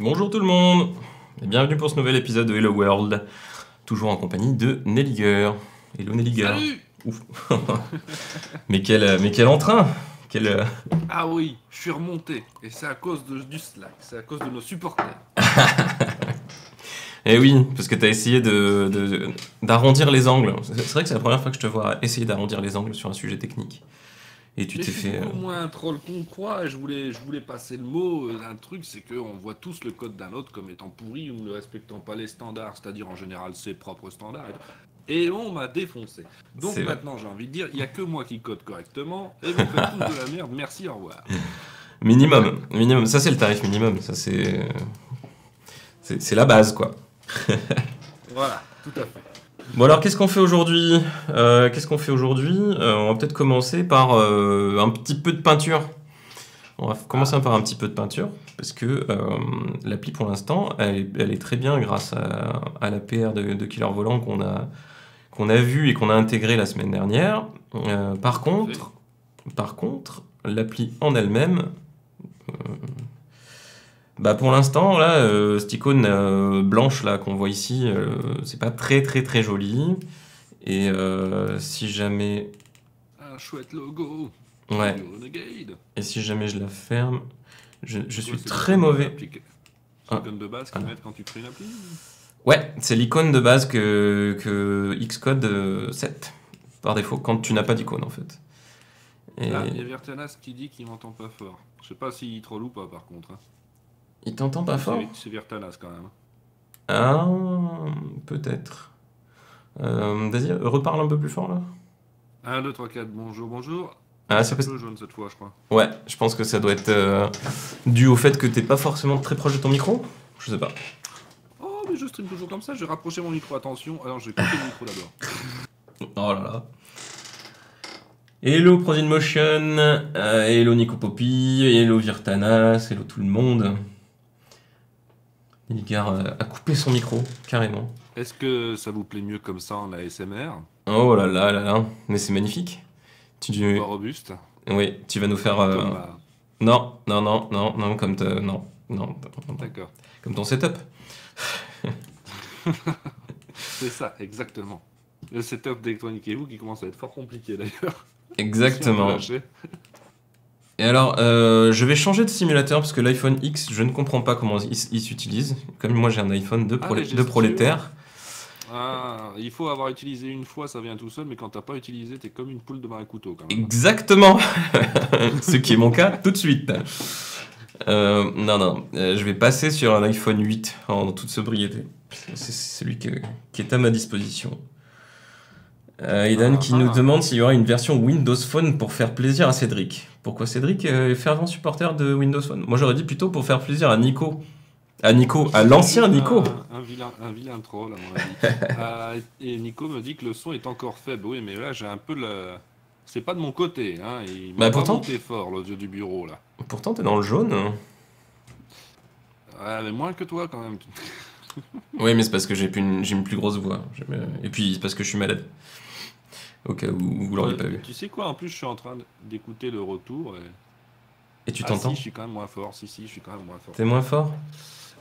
Bonjour tout le monde et bienvenue pour ce nouvel épisode de Hello World, toujours en compagnie de Nelliger. Hello Nelliger. Salut. Ouf. mais quel entrain quel... Ah oui, je suis remonté. Et c'est à cause du Slack, c'est à cause de nos supporters. Eh oui, parce que t'as essayé d'arrondir les angles. C'est vrai que c'est la première fois que je te vois essayer d'arrondir les angles sur un sujet technique. Et tu Mais t'es je suis fait... beaucoup moins un troll qu'on croit. Et je voulais passer le mot d'un truc, c'est qu'on voit tous le code d'un autre comme étant pourri ou ne respectant pas les standards, c'est-à-dire en général ses propres standards. Et on m'a défoncé. Donc C'est vrai. maintenant j'ai envie de dire, il n'y a que moi qui code correctement, et vous faites tous de la merde, merci, au revoir. Minimum. Ça c'est le tarif minimum. Ça c'est la base quoi. Voilà, tout à fait. Bon alors qu'est-ce qu'on fait aujourd'hui On va peut-être commencer par un petit peu de peinture. On va commencer par un petit peu de peinture parce que l'appli pour l'instant elle est très bien grâce à la PR de Killer Volant qu'on a vu et qu'on a intégré la semaine dernière. Par contre, l'appli en elle-même, pour l'instant là, cette icône blanche là qu'on voit ici, c'est pas très joli. Et si jamais, Un chouette logo. ouais, Du Renegade. et si jamais je la ferme, je C'est suis quoi, c'est très l'icône de mauvais. C'est l'icône de base qu'ils Ah. mettent quand tu crées une appli. Ouais, c'est l'icône de base que Xcode 7 par défaut quand tu n'as pas d'icône en fait. Et Ah, il y a Vertanas qui dit qu'il m'entend pas fort. Je sais pas s'il troll ou pas par contre. Hein. il t'entend pas fort? C'est Vertanas quand même. Ah, peut-être. Vas-y, reparle un peu plus fort là. 1, 2, 3, 4, bonjour, bonjour. Ah, C'est ça un peut... peu jaune cette fois, je crois. Ouais, je pense que ça doit être dû au fait que t'es pas forcément très proche de ton micro. Je sais pas. Oh, mais je stream toujours comme ça, j'ai rapproché mon micro, attention. Alors, je vais couper le micro d'abord. Oh là là. Hello Motion, hello Nico Poppy, hello Virtanas, hello tout le monde. Nilgar a coupé son micro, carrément. Est-ce que ça vous plaît mieux comme ça en ASMR? Oh là là là là, mais c'est magnifique. Pas robuste? Oui, tu vas nous faire... Comme ma- Non, comme... D'accord. Comme ton setup. C'est ça, exactement. Le setup d'Electronic et vous qui commence à être fort compliqué d'ailleurs. Exactement. Si on peut lâcher. Et alors, je vais changer de simulateur parce que l'iPhone X, je ne comprends pas comment il s'utilise. Comme moi j'ai un iPhone de les de gestures. prolétaire. Ah, il faut avoir utilisé une fois, ça vient tout seul, mais quand t'as pas utilisé, t'es comme une poule devant un couteau quand même. Exactement. Ce qui est mon cas tout de suite. Je vais passer sur un iPhone 8 en toute sobriété. C'est celui qui est à ma disposition. Idan qui nous demande s'il y aura une version Windows Phone pour faire plaisir à Cédric. Pourquoi Cédric est fervent supporter de Windows Phone? Moi j'aurais dit plutôt pour faire plaisir à Nico. À l'ancien Nico. Un vilain troll, à mon avis. Et Nico me dit que le son est encore faible. Oui, mais là, j'ai un peu le... C'est pas de mon côté, hein. Il m'a pas Pourtant, monté fort, l'audio du bureau, là. pourtant t'es dans le jaune. Ouais, mais moins que toi, quand même. Oui, mais c'est parce que j'ai une plus grosse voix. Et puis c'est parce que je suis malade. Au cas où vous l'auriez pas vu. Tu sais quoi, en plus, je suis en train d'écouter le retour. Et tu t'entends? Si, je suis quand même moins fort. Si, je suis quand même moins fort. T'es moins fort?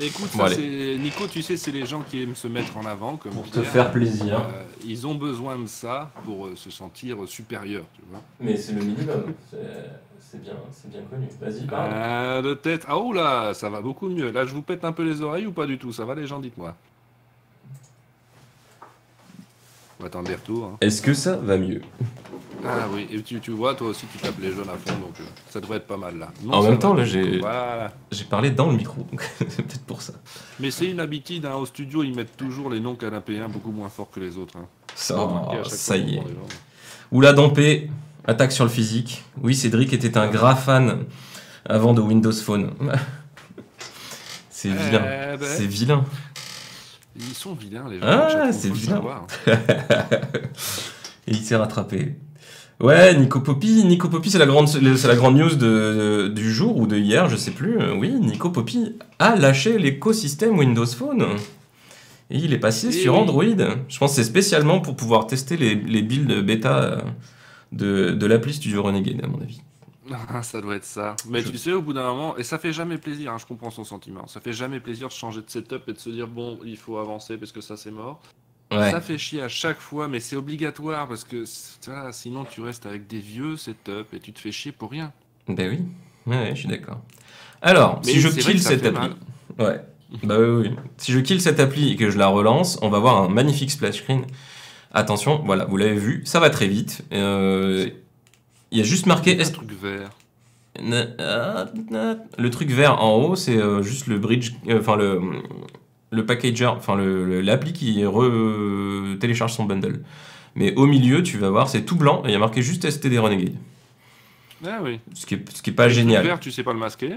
Écoute, Bon, ça, Nico, tu sais, c'est les gens qui aiment se mettre en avant, comme Pour te Pierre. faire plaisir. Ils ont besoin de ça pour se sentir supérieurs, tu vois. Mais c'est le minimum. C'est bien connu. Vas-y, parle. De tête. Ah, oh là, ça va beaucoup mieux. Là, je vous pète un peu les oreilles ou pas du tout? Ça va, les gens, dites-moi. On va attendre des retours. Hein. Est-ce que ça va mieux? Ah oui, et tu vois, toi aussi, tu tapes les jeunes à fond, donc ça devrait être pas mal là. Non, En ça même va, temps, là, donc, voilà. j'ai parlé dans le micro, donc c'est peut-être pour ça. Mais c'est une habitude, hein, au studio, ils mettent toujours les noms canapéens beaucoup moins forts que les autres. Hein. Ça, Remarquez à chaque ça fois y qu'on est. prend les gens. Oula Dampé, attaque sur le physique. Oui, Cédric était un gras fan avant de Windows Phone. C'est vilain. ben. C'est vilain. Ils sont vilains, les gens. Ah, à chaque fois, c'est faut le vilain. savoir. Et il s'est rattrapé. Ouais, Nico Poppy, c'est la grande news du jour ou de hier, je sais plus. Oui, Nico Poppy a lâché l'écosystème Windows Phone. Et il est passé sur Android. Je pense que c'est spécialement pour pouvoir tester les builds bêta de l'appli Studio Renegade, à mon avis. Ah, ça doit être ça. Mais Je- tu sais, au bout d'un moment, et ça fait jamais plaisir, hein, je comprends son sentiment. Ça fait jamais plaisir de changer de setup et de se dire, bon, il faut avancer parce que ça c'est mort. Ouais, Ça fait chier à chaque fois, mais c'est obligatoire parce que voilà, sinon tu restes avec des vieux setups et tu te fais chier pour rien. ben oui, ouais, je suis d'accord. Alors, si Mais je c'est vrai kill que ça cette fait appli, mal. ouais, bah oui, oui. Si je kill cette appli et que je la relance, on va voir un magnifique splash screen. Attention, voilà, vous l'avez vu, ça va très vite. C'est Il y a juste il y marqué a un truc vert. Le truc vert en haut, c'est juste le bridge, enfin le packager, enfin l'appli qui télécharge son bundle. Mais au milieu, tu vas voir, c'est tout blanc et il y a marqué juste STD Renegade. Ah oui. Ce qui est pas Et le truc génial. vert, tu sais pas le masquer?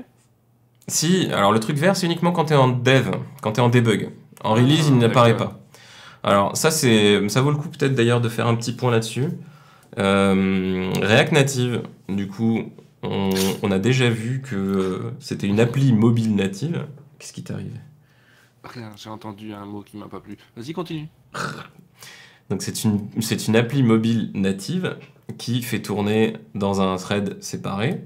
Si, alors le truc vert, c'est uniquement quand tu es en dev, quand tu es en debug. En release, il Ah, n'apparaît d'accord. pas. Alors ça vaut le coup peut-être d'ailleurs de faire un petit point là-dessus. React Native, du coup, on a déjà vu que c'était une appli mobile native. Qu'est-ce qui t'arrive? Rien, j'ai entendu un mot qui m'a pas plu. Vas-y, continue. Donc c'est une appli mobile native qui fait tourner dans un thread séparé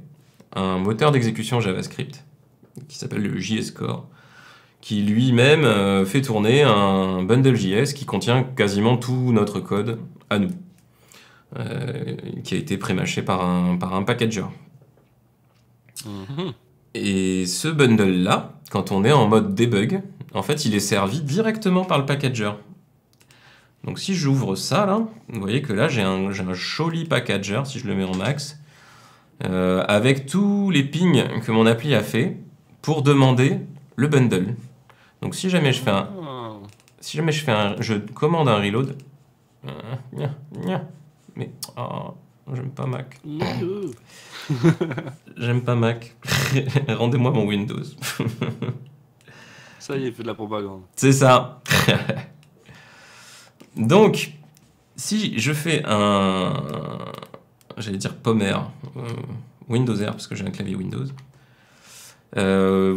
un moteur d'exécution JavaScript qui s'appelle le JS Core, qui lui-même fait tourner un bundle JS qui contient quasiment tout notre code à nous, qui a été prémâché par un packager. Mhm. Et ce bundle-là, quand on est en mode debug, en fait, il est servi directement par le packager. Donc si j'ouvre ça, là, vous voyez que là, j'ai un joli packager, si je le mets en max, avec tous les pings que mon appli a fait pour demander le bundle. Donc Ah. je commande un reload. Gna, gna. Mais j'aime pas Mac. Mieux. J'aime pas Mac. Rendez-moi mon Windows. Ça y est, fait de la propagande. C'est ça. Donc, si je fais j'allais dire Pommer, Windows R, parce que j'ai un clavier Windows. Vous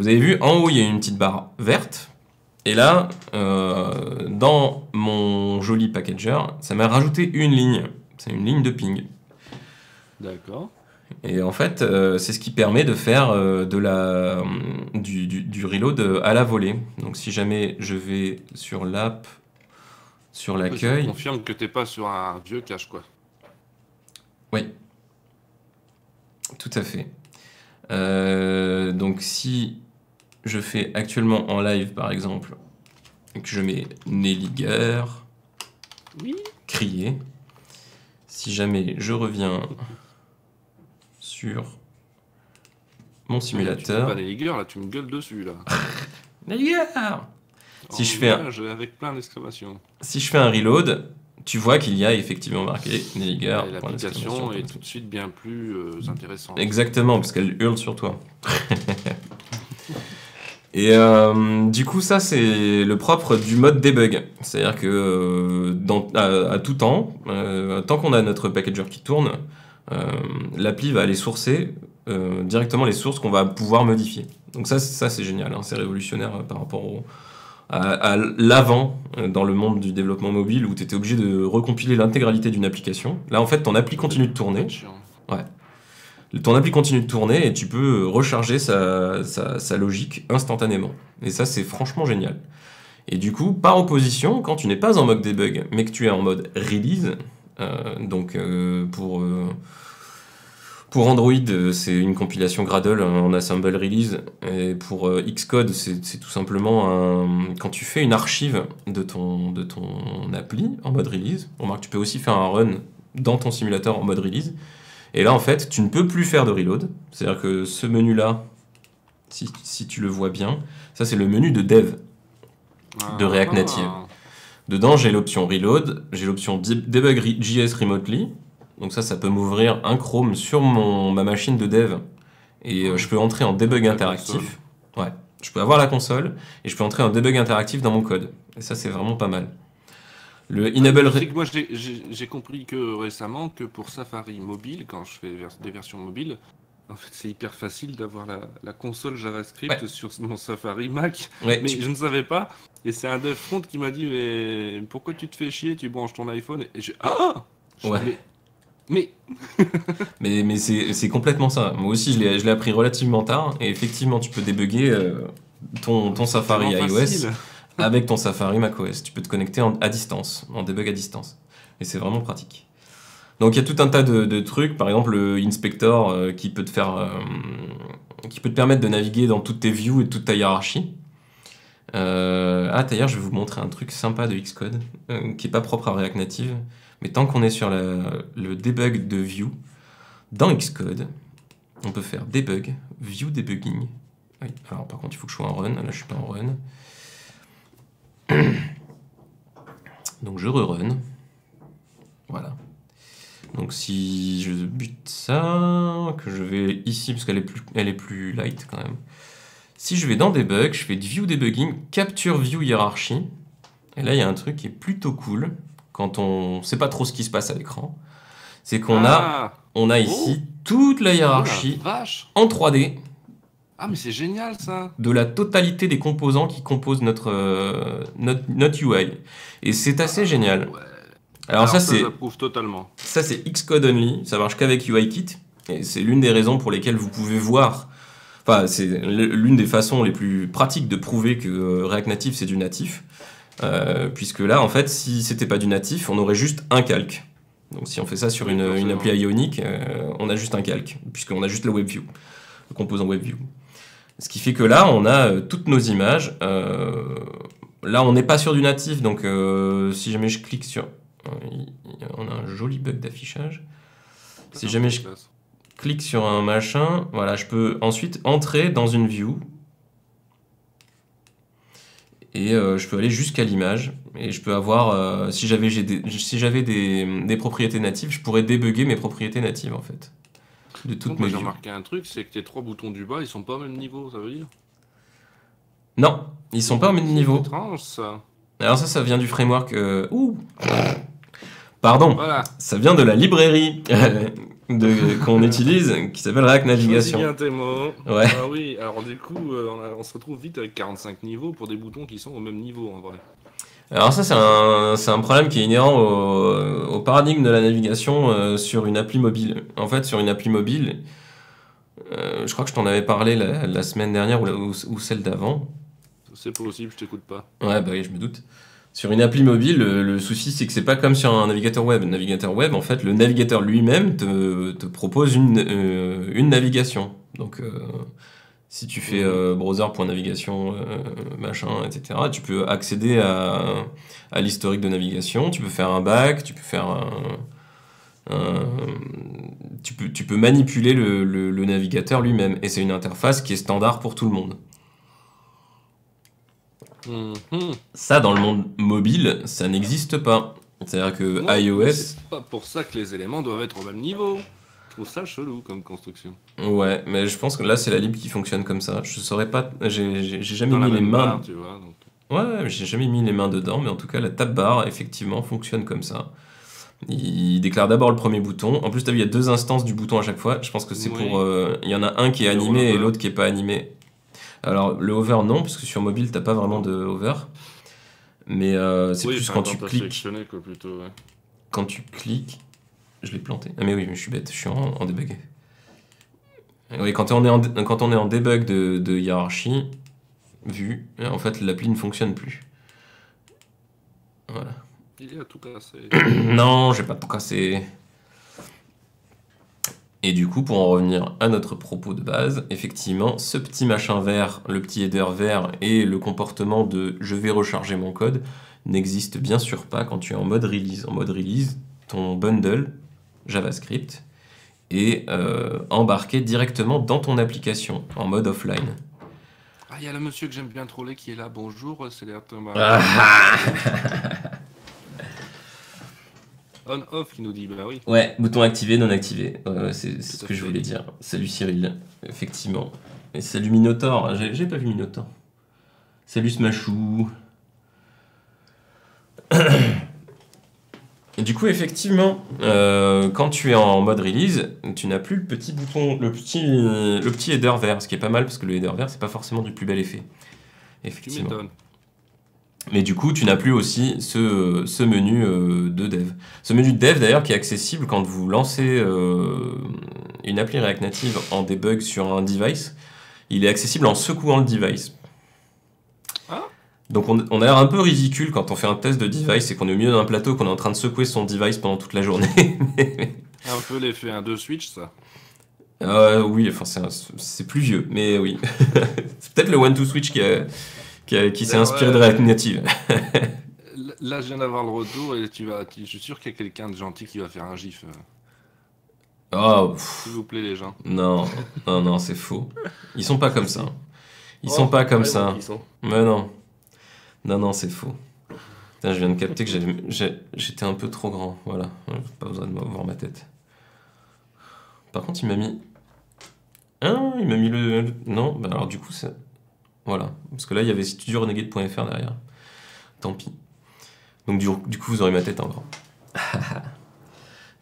avez vu, en haut, il y a une petite barre verte. Et là, dans mon joli packager, ça m'a rajouté une ligne. C'est une ligne de ping. D'accord. Et en fait, c'est ce qui permet de faire du reload à la volée. Donc si jamais je vais sur l'app, sur Oui, ça l'accueil, confirme que t'es pas sur un vieux cache, quoi. oui, tout à fait. Donc si je fais actuellement en live, par exemple, et que je mets Nelliger, Oui. crier, si jamais je reviens sur mon Là, tu fais simulateur, pas des ligueurs, là, tu me gueules dessus, là. Nelliger! En Si je fais un, image avec plein d'exclamations. Si je fais un reload, tu vois qu'il y a effectivement marqué Nelliger, Et point d'exclamation, l'application point est tout d'exclamation. de suite bien plus intéressante. Exactement, parce qu'elle hurle sur toi. Et du coup, ça, c'est le propre du mode debug. C'est-à-dire que à tout temps, tant qu'on a notre packager qui tourne, l'appli va aller sourcer directement les sources qu'on va pouvoir modifier. Donc ça c'est génial, hein, c'est révolutionnaire par rapport à l'avant dans le monde du développement mobile où tu étais obligé de recompiler l'intégralité d'une application. Là, en fait, ton appli continue de Ça peut tourner. être chiant. Ouais. Ton appli continue de tourner et tu peux recharger sa logique instantanément. Et ça, c'est franchement génial. Et du coup, par opposition, quand tu n'es pas en mode debug, mais que tu es en mode release, donc pour Android, c'est une compilation Gradle en assemble release. Et pour Xcode, c'est tout simplement quand tu fais une archive de ton appli en mode release. Remarque, tu peux aussi faire un run dans ton simulateur en mode release. Et là, en fait, tu ne peux plus faire de reload. C'est-à-dire que ce menu-là, si tu le vois bien, ça c'est le menu de dev de React Native. Ah. Dedans, j'ai l'option reload, j'ai l'option debug JS remotely. Donc ça peut m'ouvrir un Chrome sur ma machine de dev. Et je peux entrer en debug La interactif. Ouais, je peux avoir la console et je peux entrer en debug interactif dans mon code. Et ça, c'est vraiment pas mal. Le enable. C'est que moi j'ai compris que récemment que pour Safari mobile, quand je fais des versions mobiles, en fait c'est hyper facile d'avoir la console JavaScript Ouais. sur mon Safari Mac. Ouais, Mais je ne savais pas. Et c'est un dev front qui m'a dit mais pourquoi tu te fais chier, tu branches ton iPhone et je Ouais. mais Mais Mais c'est complètement ça. Moi aussi, je l'ai appris relativement tard. Et effectivement, tu peux débugger ton c'est Safari tellement iOS facile. avec ton Safari macOS. Tu peux te connecter à distance, en debug à distance. Et c'est vraiment pratique. Donc il y a tout un tas de trucs. Par exemple, le inspector qui peut te qui peut te permettre de naviguer dans toutes tes views et toute ta hiérarchie. D'ailleurs, je vais vous montrer un truc sympa de Xcode qui est pas propre à React Native. Mais tant qu'on est sur le debug de view, dans Xcode, on peut faire debug, view debugging. Oui, alors par contre, il faut que je sois en run. Là, je suis pas en run. Donc je re-run. Voilà. Donc si je bute ça, que je vais ici, parce elle est plus light quand même. Si je vais dans debug, je fais view debugging, capture view hiérarchie. Et là, il y a un truc qui est plutôt cool quand on sait pas trop ce qui se passe à l'écran. C'est qu'on Ah, on a oh, ici toute la oh la hiérarchie vache. en 3D Ah, mais c'est génial ça. de la totalité des composants qui composent notre UI. Et c'est assez génial. Ouais. Alors Alors ça, ça, c'est j'approuve totalement. ça c'est Xcode only, ça marche qu'avec UIKit. Et c'est l'une des raisons pour lesquelles vous pouvez voir, enfin c'est l'une des façons les plus pratiques de prouver que React Native c'est du natif. Puisque là, en fait, si c'était pas du natif, on aurait juste un calque. Donc si on fait ça sur Oui, une forcément. appli Ionic, on a juste un calque, puisqu'on a juste le WebView, le composant WebView. Ce qui fait que là, on a toutes nos images. Là, on n'est pas sur du natif, donc si jamais je clique sur... on a un joli bug d'affichage. Si jamais je clique sur un machin, voilà, je peux ensuite entrer dans une view. Et je peux aller jusqu'à l'image. Et je peux avoir, si j'avais des propriétés natives, je pourrais débugger mes propriétés natives en fait. De toutes Donc, mes moi j'ai views. remarqué un truc, c'est que tes trois boutons du bas, ils sont pas au même niveau, ça veut dire? Non, ils sont pas au même C'est niveau. étrange ça. Alors ça vient du framework. Pardon, Voilà. ça vient de la librairie qu'on utilise, qui s'appelle React Choisis Navigation. bien tes mots. Ouais. Ah oui, alors du coup, on se retrouve vite avec 45 niveaux pour des boutons qui sont au même niveau en vrai. Alors ça, c'est un problème qui est inhérent au paradigme de la navigation sur une appli mobile. En fait, sur une appli mobile, je crois que je t'en avais parlé la semaine dernière ou celle d'avant. C'est possible, je t'écoute pas. Ouais, bah oui, je me doute. Sur une appli mobile, le souci, c'est que c'est pas comme sur un navigateur web. Un navigateur web, en fait, le navigateur lui-même te propose une navigation. Donc, si tu fais browser.navigation, machin, etc., tu peux accéder à l'historique de navigation, tu peux faire un back, tu peux faire tu peux manipuler le navigateur lui-même. Et c'est une interface qui est standard pour tout le monde. Mhm. Ça, dans le monde mobile, ça n'existe pas. C'est-à-dire que Non, mais iOS, c'est pas pour ça que les éléments doivent être au même niveau. Je trouve ça chelou comme construction. ouais, mais je pense que là, c'est la lib qui fonctionne comme ça. Je saurais pas, j'ai jamais Dans la mis les même mains. barre, tu vois. Donc. Ouais, j'ai jamais mis les mains dedans, mais en tout cas, la tab bar, effectivement, fonctionne comme ça. Il déclare d'abord le premier bouton. En plus, t'as vu, il y a deux instances du bouton à chaque fois. Je pense que c'est Oui. pour. Il y en a un qui est Le animé et rollover. l'autre qui est pas animé. Alors, le hover, non, parce que sur mobile, t'as pas vraiment de hover. Mais c'est Oui, plus enfin, quand tu t'as cliques. sélectionné, quoi, plutôt, ouais. Quand tu cliques. Je l'ai planté. Ah, mais oui, mais je suis bête, je suis en debug. Oui, quand on est en debug de hiérarchie, vue, en fait, l'appli ne fonctionne plus. Voilà. Il y a tout cassé. Non, j'ai pas tout cassé. Et du coup, pour en revenir à notre propos de base, effectivement, ce petit machin vert, le petit header vert et le comportement de je vais recharger mon code n'existe bien sûr pas quand tu es en mode release. En mode release, ton bundle JavaScript est embarqué directement dans ton application en mode offline. Ah, il y a le monsieur que j'aime bien troller qui est là. Bonjour, c'est Léa Thomas. Ah. On-off qui nous dit, bah oui. Ouais, bouton activé, non activé. C'est ce Tout à que je fait. voulais dire. Salut Cyril, effectivement. Et salut Minotaur, j'ai pas vu Minotaur. Salut Smashou. Et du coup, effectivement, quand tu es en mode release, tu n'as plus le petit bouton, le petit header vert, ce qui est pas mal parce que le header vert, c'est pas forcément du plus bel effet. Tu Effectivement. m'étonnes. Mais du coup, tu n'as plus aussi ce menu de dev. Ce menu de dev, d'ailleurs, qui est accessible quand vous lancez une appli React Native en debug sur un device. Il est accessible en secouant le device. Ah. Donc on a l'air un peu ridicule quand on fait un test de device et qu'on est au milieu d'un plateau, qu'on est en train de secouer son device pendant toute la journée. Un peu l'effet 1-2 switch, ça. Oui, enfin c'est plus vieux, mais oui. C'est peut-être le one-two switch qui s'est inspiré de React Native. Là, je viens d'avoir le retour et je suis sûr qu'il y a quelqu'un de gentil qui va faire un gif. Oh, S'il vous plaît, les gens. non, non, c'est faux. Ils sont pas comme ça. Ils sont pas comme ça. Mais non. Non, c'est faux. Putain, je viens de capter que j'étais un peu trop grand. Voilà, pas besoin de voir ma tête. Par contre, il m'a mis... Ah, il m'a mis Non, bah alors du coup, c'est... Voilà. Parce que là, il y avait studiorenegade.fr derrière. Tant pis. Donc du coup, vous aurez ma tête en grand.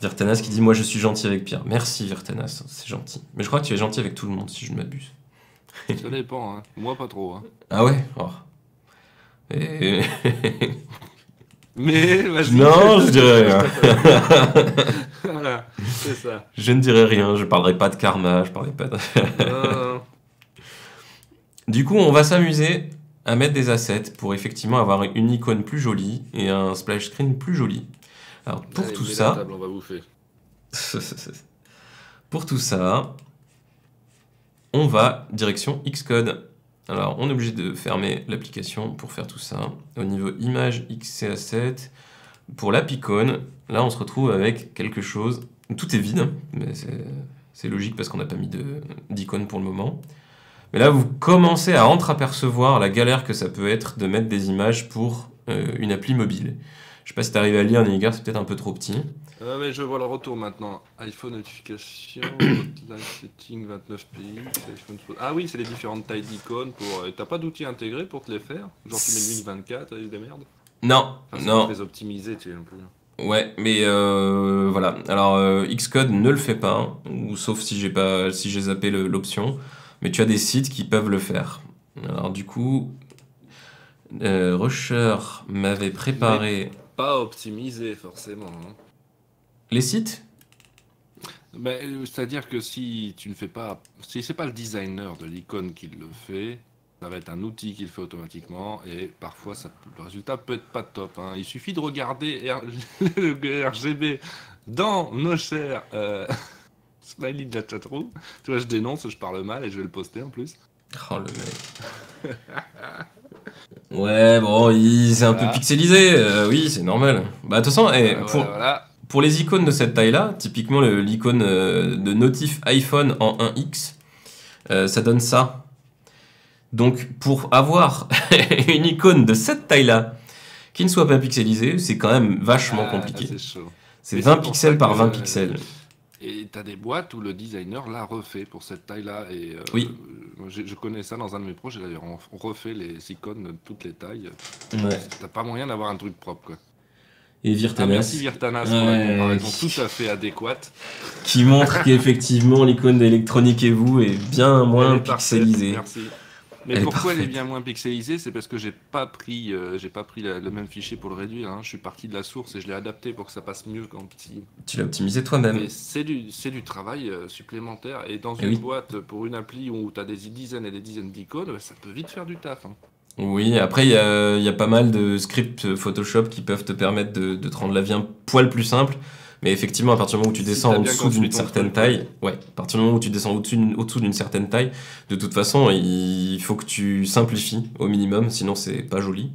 Virtanas qui dit « Moi, je suis gentil avec Pierre. » Merci, Virtanas. C'est gentil. Mais je crois que tu es gentil avec tout le monde, si je ne m'abuse. Ça dépend, hein. Moi, pas trop. Hein. Ah ouais oh. Mais, vas-y. Non, je dirais rien. Voilà, c'est ça. Je ne dirais rien, je parlerai pas de karma, je parlerai pas de... Du coup, on va s'amuser à mettre des assets pour effectivement avoir une icône plus jolie et un splash screen plus joli. Alors pour Allez, tout mets la ça... table, on va bouffer. Pour tout ça, on va direction Xcode. Alors, on est obligé de fermer l'application pour faire tout ça. Au niveau image, XC Asset, pour l'apicône, là, on se retrouve avec quelque chose. Tout est vide, hein, mais c'est logique parce qu'on n'a pas mis d'icône pour le moment. Mais là, vous commencez à entreapercevoir la galère que ça peut être de mettre des images pour une appli mobile. Je sais pas si tu arrives à lire, Nigar, c'est peut-être un peu trop petit. Mais je vois le retour maintenant. iPhone notification, hotline setting 29 pays. Ah oui, c'est les différentes tailles d'icônes. T'as pas d'outils intégrés pour te les faire? Genre tu mets 1024 et des merdes? Non, enfin, non. Tu les optimiser, tu es un peu. Ouais, mais voilà. Alors Xcode ne le fait pas, hein, ou sauf si j'ai zappé l'option. Mais tu as des sites qui peuvent le faire. Alors du coup, Rusher m'avait préparé. Mais pas optimisé forcément. Hein. Les sites? C'est-à-dire que si tu ne fais pas, si c'est pas le designer de l'icône qui le fait, ça va être un outil qui le fait automatiquement et parfois le résultat peut être pas top. Hein. Il suffit de regarder le RGB dans nos chers smiley de la chatroom. Tu vois, je dénonce, je parle mal et je vais le poster en plus. Oh le mec. Ouais, bon, c'est un peu pixelisé, oui, c'est normal. Bah de toute façon, pour les icônes de cette taille-là, typiquement l'icône de notif iPhone en 1x, ça donne ça. Donc pour avoir une icône de cette taille-là qui ne soit pas pixelisée, c'est quand même vachement compliqué. C'est 20 pixels par 20 pixels. Et tu as des boîtes où le designer l'a refait pour cette taille-là. Et oui. Je connais ça dans un de mes projets d'ailleurs. On refait les icônes de toutes les tailles. Ouais. T'as pas moyen d'avoir un truc propre, quoi. Et Virtanas. Merci Virtanas pour la comparaison tout à fait adéquate. Qui montre qu'effectivement l'icône d'Electronic et vous est bien moins pixelisée. Merci. Mais pourquoi elle est bien moins pixelisée? C'est parce que j'ai pas pris le même fichier pour le réduire. Hein. Je suis parti de la source et je l'ai adapté pour que ça passe mieux qu'en petit. Tu l'as optimisé toi-même. Mais c'est du travail supplémentaire. Et dans une boîte, pour une appli où tu as des dizaines et des dizaines d'icônes, ça peut vite faire du taf. Hein. Oui, après il y a pas mal de scripts Photoshop qui peuvent te permettre de te rendre la vie un poil plus simple. Mais effectivement, à partir du moment où tu descends en dessous d'une certaine taille, à partir du moment où tu descends au-dessous d'une certaine taille, de toute façon, il faut que tu simplifies au minimum, sinon c'est pas joli.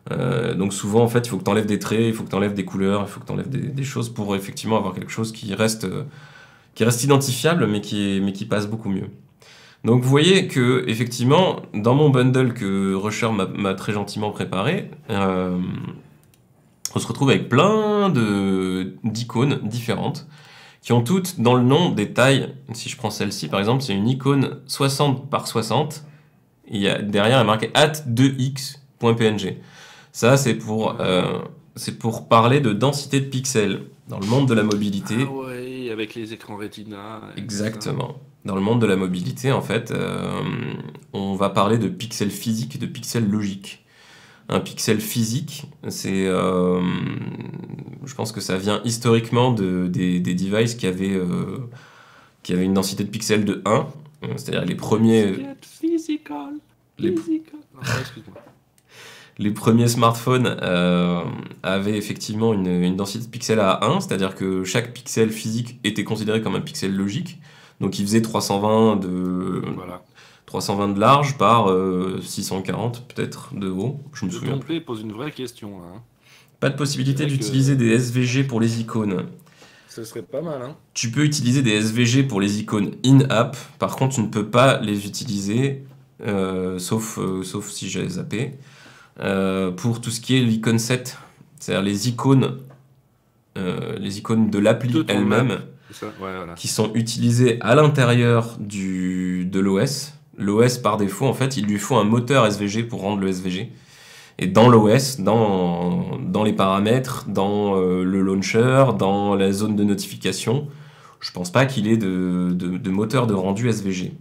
Donc souvent, en fait, il faut que tu enlèves des traits, il faut que tu enlèves des couleurs, il faut que tu enlèves des choses pour effectivement avoir quelque chose qui reste identifiable, mais qui passe beaucoup mieux. Donc vous voyez que effectivement, dans mon bundle que Rusher m'a très gentiment préparé, on se retrouve avec plein d'icônes différentes qui ont toutes dans le nom des tailles. Si je prends celle-ci, par exemple, c'est une icône 60 par 60. Et derrière, il y a marqué @2x.png. Ça, c'est pour parler de densité de pixels dans le monde de la mobilité. Ah ouais, avec les écrans Retina. Exactement. Dans le monde de la mobilité, en fait, on va parler de pixels physiques et de pixels logiques. un pixel physique. Je pense que ça vient historiquement des devices qui avaient une densité de pixels de 1. C'est-à-dire les premiers... Physical. Les, Non, excuse-moi. les premiers smartphones avaient effectivement une densité de pixels à 1, c'est-à-dire que chaque pixel physique était considéré comme un pixel logique. Donc il faisait 320 Voilà. 320 de large par 640 peut-être de haut, je me Le souviens. Tomplay pose une vraie question, là. Hein. Pas de possibilité C'est vrai d'utiliser que- des SVG pour les icônes. Ce serait pas mal, hein. Tu peux utiliser des SVG pour les icônes in-app, par contre tu ne peux pas les utiliser, sauf si j'ai zappé, pour tout ce qui est l'icône set, c'est-à-dire les icônes de l'appli De ton elle-même, app. C'est ça, ouais, voilà. qui sont utilisées à l'intérieur de l'OS. L'OS, par défaut, en fait, il lui faut un moteur SVG pour rendre le SVG. Et dans l'OS, dans les paramètres, dans le launcher, dans la zone de notification, je pense pas qu'il ait de moteur de rendu SVG.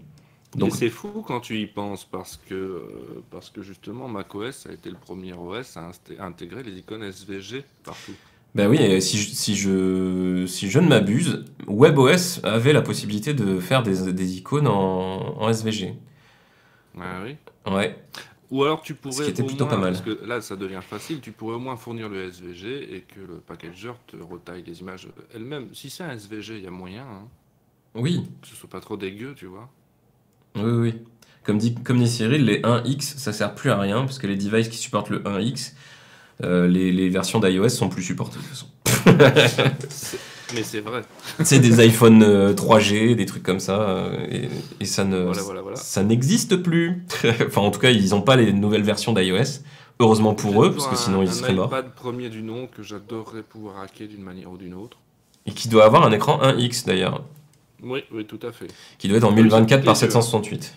Donc Donc, c'est fou quand tu y penses parce que justement macOS a été le premier OS à intégrer les icônes SVG partout. ben oui, et si je ne m'abuse, WebOS avait la possibilité de faire des icônes en SVG. Ah oui. Ouais, Ou alors tu ce pourrais qui était au plutôt moins, pas mal. parce que là ça devient facile, tu pourrais au moins fournir le SVG et que le packager te retaille les images elles-mêmes. Si c'est un SVG, il y a moyen, hein, Oui, que ce soit pas trop dégueu, tu vois. oui, oui. Comme dit Cyril, les 1X, ça sert plus à rien, parce que les devices qui supportent le 1X, les versions d'iOS sont plus supportées de toute façon. Mais c'est vrai. C'est des iPhone 3G, des trucs comme ça, et Voilà. ça n'existe plus. Enfin, en tout cas, ils n'ont pas les nouvelles versions d'iOS. Heureusement pour J'ai eux, parce toujours que sinon ils un seraient morts. iPad premier du nom que j'adorerais pouvoir hacker d'une manière ou d'une autre. Et qui doit avoir un écran 1X d'ailleurs, Oui, oui, tout à fait. qui doit être en Ah oui, ça 1024 pique par les yeux. 768.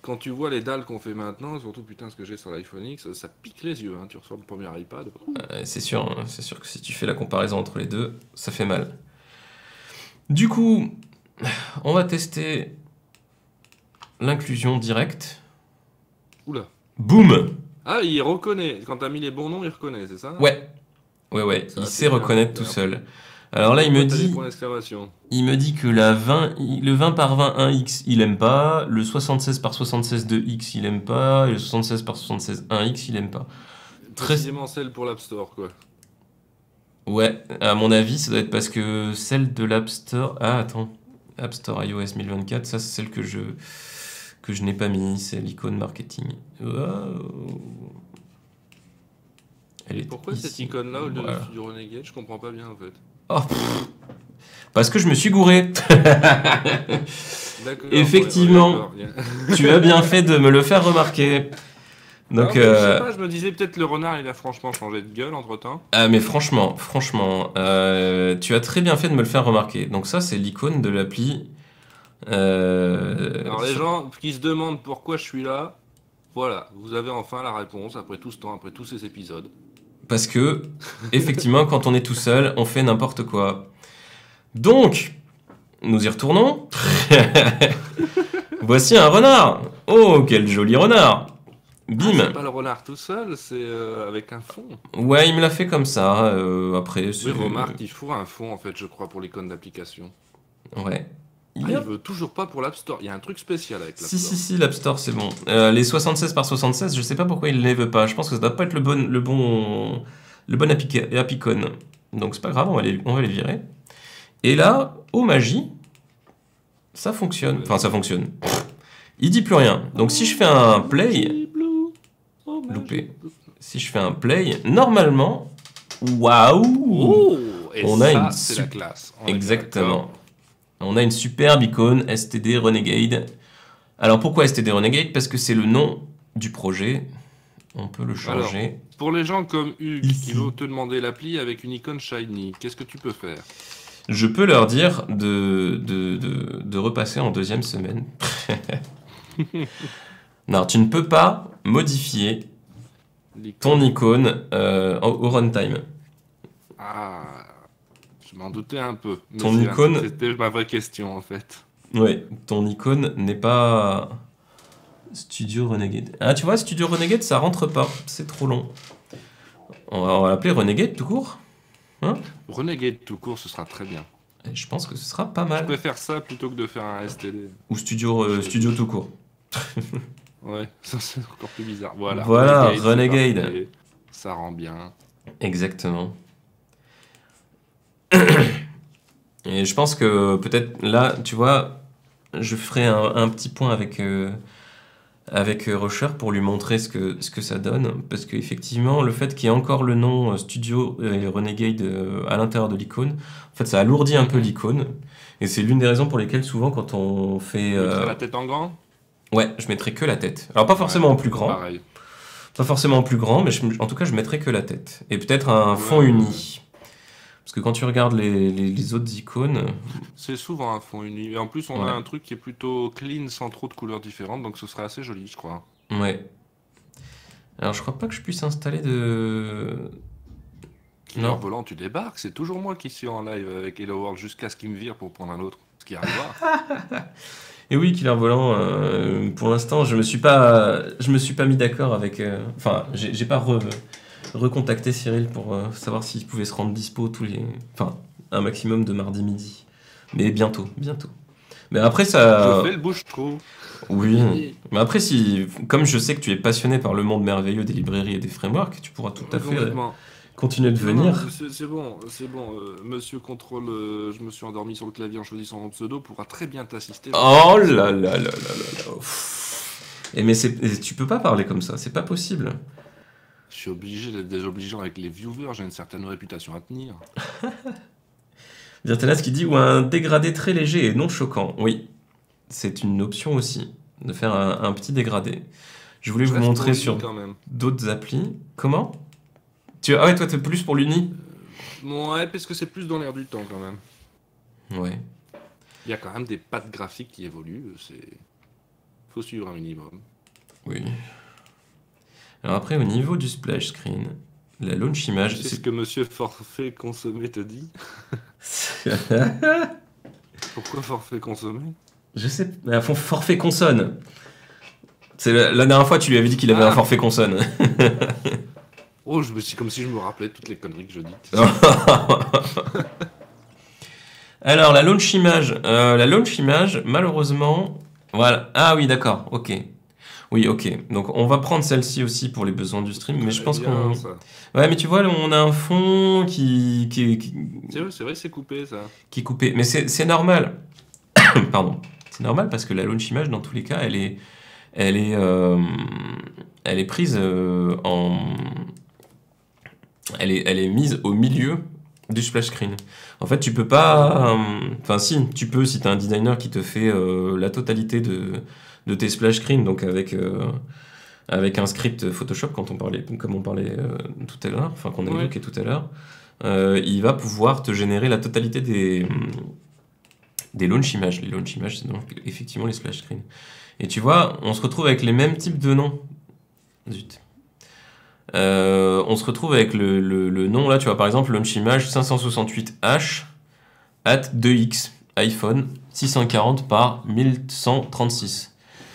Quand tu vois les dalles qu'on fait maintenant, surtout putain ce que j'ai sur l'iPhone X, ça pique les yeux. Hein. Tu ressors le premier iPad. C'est sûr, hein, c'est sûr que si tu fais la comparaison entre les deux, ça fait mal. Du coup, on va tester l'inclusion directe. Oula. Boum! Ah, il reconnaît. Quand t'as mis les bons noms, il reconnaît, c'est ça? Ouais, Ça, il c'est sait bien, reconnaître c'est tout bien. seul. Alors là, il me Pourquoi t'as des dit, points d'exclamation? il me dit que le 20 par 20 1x, il aime pas, le 76 par 76 2x, il aime pas, et le 76 par 76 1x, il aime pas. Très... Précisément celle pour l'App Store, quoi. Ouais, à mon avis, ça doit être parce que celle de l'App Store... Ah, attends. App Store iOS 1024, ça c'est celle que je n'ai pas mis, c'est l'icône marketing. Wow. Elle est Pourquoi ici. cette icône-là au lieu Voilà. de Studio Renegade? Je comprends pas bien, en fait. Oh, parce que je me suis gouré. D'accord. Effectivement. ouais, d'accord. Tu as bien fait de me le faire remarquer. Non, Donc, mais je sais pas, je me disais peut-être le renard, il a franchement changé de gueule entre-temps. ah, mais franchement, tu as très bien fait de me le faire remarquer. Donc ça, c'est l'icône de l'appli. Alors les gens qui se demandent pourquoi je suis là, voilà, vous avez enfin la réponse après tout ce temps, après tous ces épisodes. Parce que, effectivement, quand on est tout seul, on fait n'importe quoi. Donc, nous y retournons. Voici un renard. Oh, quel joli renard. Ah, Bim. c'est pas le renard tout seul, c'est avec un fond. Ouais, il me l'a fait comme ça. Après, Oui, remarque, il faut un fond en fait, je crois, pour l'icône d'application. Ouais. Ah, il veut toujours pas pour l'App Store. Il y a un truc spécial avec l'App Si, Store. si, l'App Store, c'est bon. Les 76 par 76, je sais pas pourquoi il ne les veut pas. Je pense que ça doit pas être le bon Appicon. Donc c'est pas grave, on va les virer. Et là, oh magie, ça fonctionne. Enfin, ça fonctionne. Il dit plus rien. Donc si je fais un play, loupé. Si je fais un play, normalement, waouh, Oh, et On ça, a une c'est sup- la classe. On est exactement. d'accord. On a une superbe icône STD Renegade. Alors pourquoi STD Renegade? Parce que c'est le nom du projet. On peut le changer. Pour les gens comme Hugues Ici. qui veulent te demander l'appli avec une icône shiny, qu'est-ce que tu peux faire? Je peux leur dire de repasser en deuxième semaine. Non, tu ne peux pas modifier ton icône au runtime. Ah, je m'en doutais un peu. Mais Ton icône- C'était ma vraie question en fait. Ouais, ton icône n'est pas... Studio Renegade. Ah, tu vois, Studio Renegade, ça rentre pas. C'est trop long. On va l'appeler Renegade tout court. Hein? Renegade tout court, ce sera très bien. Et je pense que ce sera pas Je mal. préfère ça plutôt que de faire un STD. Ou Studio tout court. Ouais, ça c'est encore plus bizarre. Voilà, Voilà, c'est Renegade. parfait. Ça rend bien. Exactement. Et je pense que peut-être là, tu vois, je ferai un petit point avec Rusher pour lui montrer ce que ça donne. Parce qu'effectivement, le fait qu'il y ait encore le nom Studio Renegade à l'intérieur de l'icône, en fait, ça alourdit un peu l'icône. Et c'est l'une des raisons pour lesquelles souvent quand on fait... Tu mettrais la tête en grand? Ouais, je mettrais que la tête. Alors pas forcément en plus grand. Pareil. Pas forcément en plus grand, mais en tout cas, je mettrais que la tête. Et peut-être un fond uni. Parce que quand tu regardes les autres icônes... C'est souvent un fond uni. Et en plus, on Ouais. a un truc qui est plutôt clean, sans trop de couleurs différentes, donc ce serait assez joli, je crois. Ouais. Alors, je crois pas que je puisse installer de... Killer Non. Volant, tu débarques, c'est toujours moi qui suis en live avec Hello World jusqu'à ce qu'il me vire pour prendre un autre. Ce qui arrivera. Et oui, Killer Volant, pour l'instant, je me suis pas mis d'accord avec... Enfin, j'ai pas recontacté Cyril pour savoir s'il pouvait se rendre dispo Enfin, un maximum de mardi midi. Mais bientôt. Mais après, ça... Je fais le bouche-trou. Oui. Mais après, comme je sais que tu es passionné par le monde merveilleux des librairies et des frameworks, tu pourras tout à fait Complètement. continuer de Non, venir. c'est bon. Monsieur Contrôle, je me suis endormi sur le clavier en choisissant mon pseudo, pourra très bien t'assister. Oh là là là là là là. Pff. Et mais tu peux pas parler comme ça, c'est pas possible. Je suis obligé d'être désobligeant avec les viewers, j'ai une certaine réputation à tenir. Virtanas qui dit ou un dégradé très léger et non choquant. Oui, c'est une option aussi de faire un petit dégradé. Je voulais Je vous reste montrer pour sur l'uni quand même. d'autres applis. Comment? Ah ouais, toi t'es plus pour l'uni? Ouais, parce que c'est plus dans l'air du temps quand même. Ouais. Il y a quand même des pattes graphiques qui évoluent, faut suivre un minimum. Oui. Alors après, au niveau du splash screen, la launch image, C'est ce que Monsieur Forfait Consommé te dit. Pourquoi Forfait Consommé? Je sais, à fond forfait consonne. C'est la dernière fois, tu lui avais dit qu'il avait un forfait consonne. Oh, c'est comme si je me rappelais toutes les conneries que je dis. Alors, la launch image, malheureusement, voilà. Ah oui, d'accord, ok. Oui, ok. Donc, on va prendre celle-ci aussi pour les besoins du stream, mais je pense qu'on... Ouais, mais tu vois, là, on a un fond qui C'est vrai, c'est coupé, ça. est coupé. Mais c'est normal. Pardon. C'est normal parce que la launch image, dans tous les cas, elle est prise elle est mise au milieu du splash screen. En fait, tu peux pas... Enfin, si, tu peux si tu as un designer qui te fait la totalité de tes splash screens, donc avec un script Photoshop, comme on parlait tout à l'heure, enfin qu'on a évoqué tout à l'heure, il va pouvoir te générer la totalité des launch images. Les launch images, c'est donc effectivement les splash screens. Et tu vois, on se retrouve avec les mêmes types de noms. Zut. On se retrouve avec le nom là, tu vois, par exemple, launch image 568H at 2X iPhone 640 par 1136.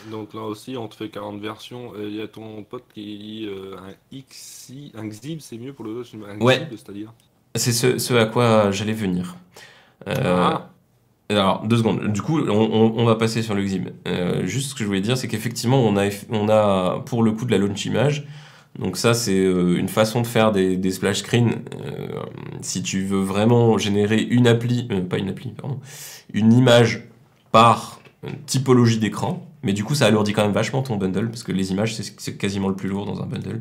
Donc là aussi, on te fait 40 versions. Il y a ton pote qui dit un XIB, c'est mieux pour le launch image. Un Ouais. XIB, c'est-à-dire C'est ce à quoi j'allais venir. Alors, 2 secondes. Du coup, on va passer sur le XIB. Juste ce que je voulais dire, c'est qu'effectivement, on a pour le coup de la launch image. Donc ça, c'est une façon de faire des splash screens. Si tu veux vraiment générer une image par typologie d'écran. Mais du coup, ça alourdit quand même vachement ton bundle, parce que les images, c'est quasiment le plus lourd dans un bundle.